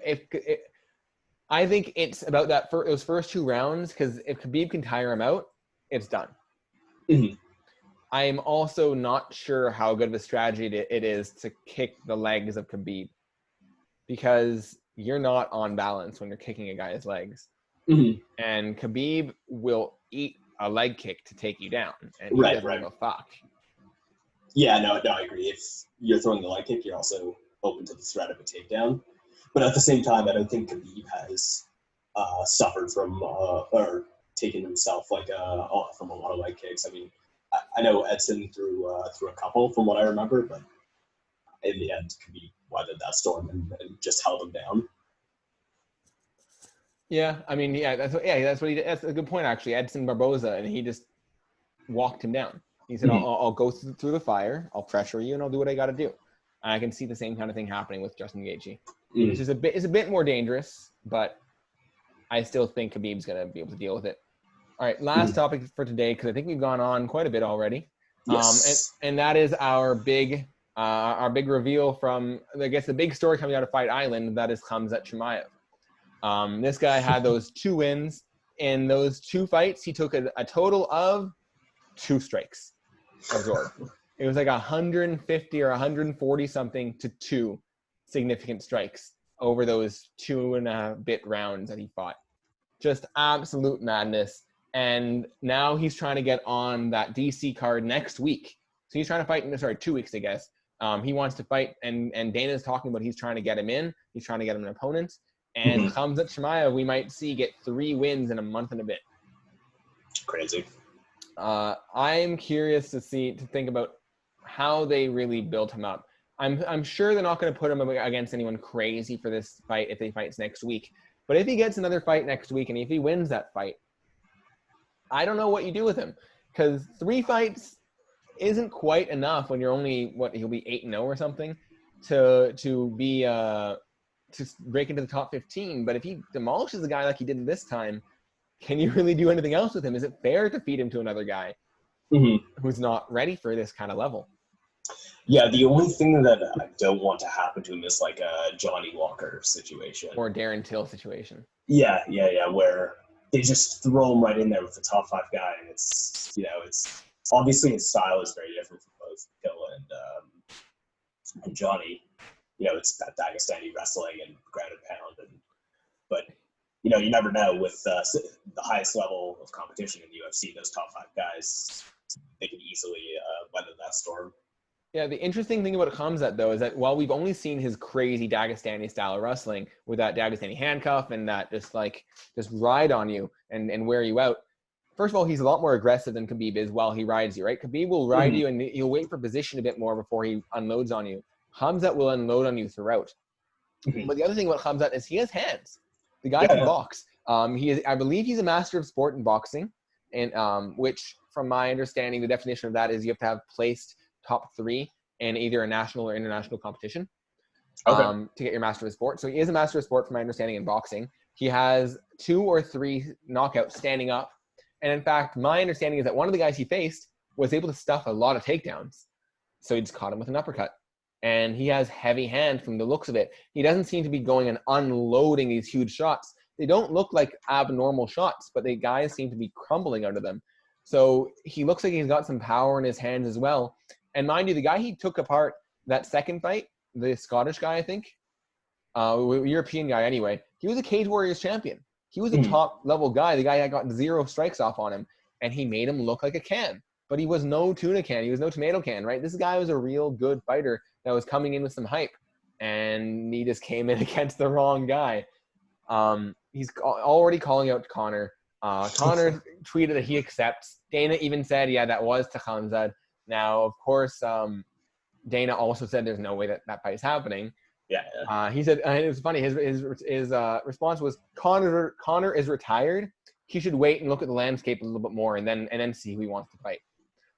I think it's about those first two rounds, because if Khabib can tire him out, it's done. I am also not sure how good of a strategy it is to kick the legs of Khabib, because you're not on balance when you're kicking a guy's legs. And Khabib will eat a leg kick to take you down, and he doesn't give a fuck. Yeah, no, I agree. If you're throwing the leg kick, you're also open to the threat of a takedown. But at the same time, I don't think Khabib has suffered from or taken himself from a lot of leg kicks. I mean, I know Edson threw a couple from what I remember, but in the end, Khabib weathered that storm and just held him down. Yeah, I mean, that's what he did. That's a good point, actually. Edson Barboza, and he just walked him down. He said, I'll go through the fire, I'll pressure you, and I'll do what I got to do. And I can see the same kind of thing happening with Justin Gaethje, which is a bit more dangerous, but I still think Khabib's going to be able to deal with it. All right, last topic for today, because I think we've gone on quite a bit already. Yes. And that is our big reveal from, I guess, the big story coming out of Fight Island. That is Khamzat Chimaev. This guy had those 2 wins. In those 2 fights, he took a total of 2 strikes absorbed. It was like 150 or 140 something to 2 significant strikes over those 2.5 rounds that he fought. Just absolute madness. And now he's trying to get on that DC card next week. So he's trying to fight, 2 weeks, I guess. He wants to fight, and Dana's talking about he's trying to get him in. He's trying to get him an opponent. And Khamzat Chimaev, we might see get 3 wins in a month and a bit. Crazy. I'm curious to think about how they really built him up. I'm sure they're not going to put him against anyone crazy for this fight if he fights next week. But if he gets another fight next week, and if he wins that fight, I don't know what you do with him, because 3 fights isn't quite enough when you're only he'll be 8-0 or something to be to break into the top 15. But if he demolishes the guy like he did this time, can you really do anything else with him? Is it fair to feed him to another guy who's not ready for this kind of level? Yeah, the only thing that I don't want to happen to him is like a Johnny Walker situation. Or Darren Till situation. Yeah, where they just throw him right in there with the top 5 guy, and it's obviously his style is very different from both Till and Johnny. It's that Dagestani wrestling and ground and pound, but you never know with the highest level of competition in the UFC. Those top 5 guys, they can easily weather that storm. Yeah, the interesting thing about Khamzat, though, is that while we've only seen his crazy Dagestani style of wrestling with that Dagestani handcuff and that just ride on you and wear you out, first of all, he's a lot more aggressive than Khabib is while he rides you, right? Khabib will ride you and he'll wait for position a bit more before he unloads on you. Khamzat will unload on you throughout. But the other thing about Khamzat is he has hands. The guy can box. I believe he's a master of sport in boxing, and which, from my understanding, the definition of that is you have to have placed top 3 in either a national or international competition to get your master of sport. So he is a master of sport, from my understanding, in boxing. He has 2 or 3 knockouts standing up. And in fact, my understanding is that one of the guys he faced was able to stuff a lot of takedowns. So he just caught him with an uppercut. And he has heavy hand from the looks of it. He doesn't seem to be going and unloading these huge shots. They don't look like abnormal shots, but the guys seem to be crumbling out of them. So he looks like he's got some power in his hands as well. And mind you, the guy he took apart that second fight, the Scottish guy, I think, European guy anyway, he was a Cage Warriors champion. He was a top-level guy. The guy had got 0 strikes off on him, and he made him look like a can. But he was no tuna can. He was no tomato can, right? This guy was a real good fighter that was coming in with some hype, and he just came in against the wrong guy. He's already calling out Conor. Conor tweeted that he accepts. Dana even said, yeah, that was to Khamzat. Now, of course, Dana also said there's no way that fight is happening. Yeah. He said, and it was funny, his response was, Conor is retired. He should wait and look at the landscape a little bit more and then see who he wants to fight.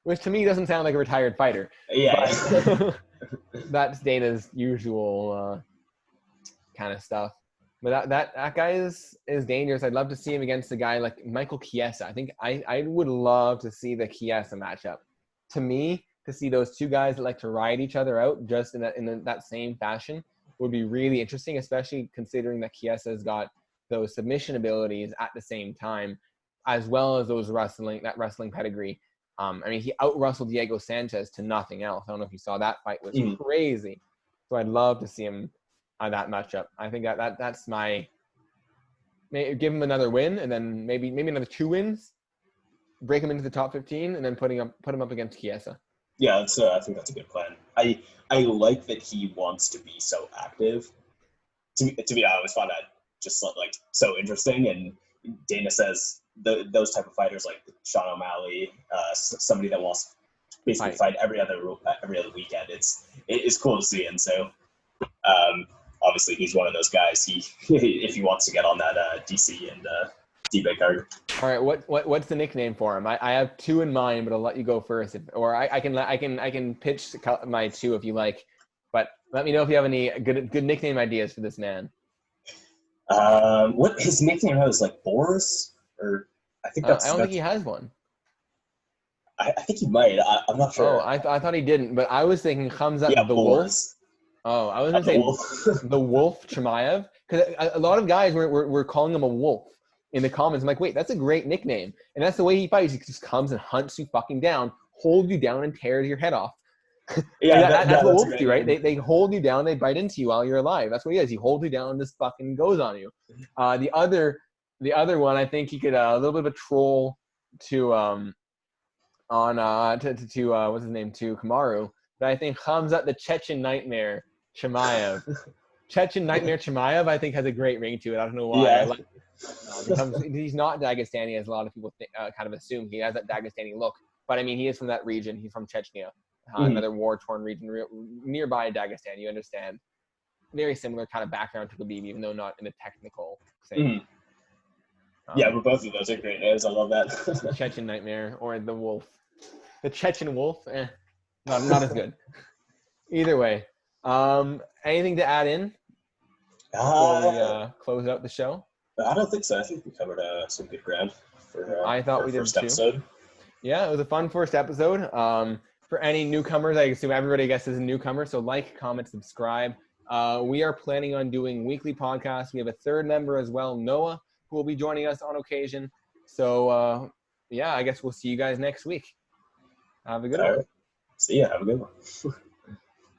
Which to me doesn't sound like a retired fighter. Yeah. That's Dana's usual kind of stuff. But that guy is dangerous. I'd love to see him against a guy like Michael Chiesa. I think I would love to see the Chiesa matchup. To me, to see those 2 guys that like to ride each other out just in that same fashion would be really interesting, especially considering that Chiesa's got those submission abilities at the same time, as well as those wrestling pedigree. I mean, he out-wrestled Diego Sanchez to nothing else. I don't know if you saw that fight, which was crazy. So I'd love to see him on that matchup. I think that's my give him another win, and then maybe another 2 wins, break him into the top 15, and then put him up against Chiesa. Yeah, I think that's a good plan. I like that he wants to be so active. To me, I always find that just like so interesting. And Dana says those type of fighters like Sean O'Malley, somebody that wants to basically fight every other weekend. It's cool to see, and so obviously he's one of those guys. He if he wants to get on that DC and debate card. All right, what's the nickname for him? I have two in mind, but I'll let you go first, or I can pitch my two if you like. But let me know if you have any good nickname ideas for this man. What his nickname was, like Boris, or I think that's. I don't think he has one. I think he might. I'm not sure. Oh, I thought he didn't, but I was thinking Khamzat the Boris. Wolf. Oh, I was gonna say the Wolf Chimaev, because a lot of guys were calling him a wolf in the comments. I'm like, wait, that's a great nickname, and that's the way he fights. He just comes and hunts you fucking down, holds you down, and tears your head off. Yeah, that's what wolves do, right? They hold you down, they bite into you while you're alive. That's what he is. He holds you down and just fucking goes on you. The other one, I think he could a little bit of a troll to what's his name, to Kamaru. But I think Khamzat the Chechen Nightmare Chimaev. Chechen Nightmare Chimaev, I think, has a great ring to it. I don't know why. Yeah. He's not Dagestani, as a lot of people kind of assume. He has that Dagestani look. But, I mean, he is from that region. He's from Chechnya, another war-torn region nearby Dagestan. You understand. Very similar kind of background to Khabib, even though not in a technical sense. Yeah, but both of those are great names. I love that. The Chechen Nightmare or the Wolf. The Chechen Wolf, not as good. Either way. Anything to add in before we close out the show? I don't think so. I think we covered some good ground for I thought we did first too. episode. Yeah, it was a fun first episode. For any newcomers, I assume everybody, I guess, is a newcomer. So like, comment, subscribe. We are planning on doing weekly podcasts. We have a third member as well, Noah, who will be joining us on occasion. So, yeah, I guess we'll see you guys next week. Have a good one. See ya. Have a good one.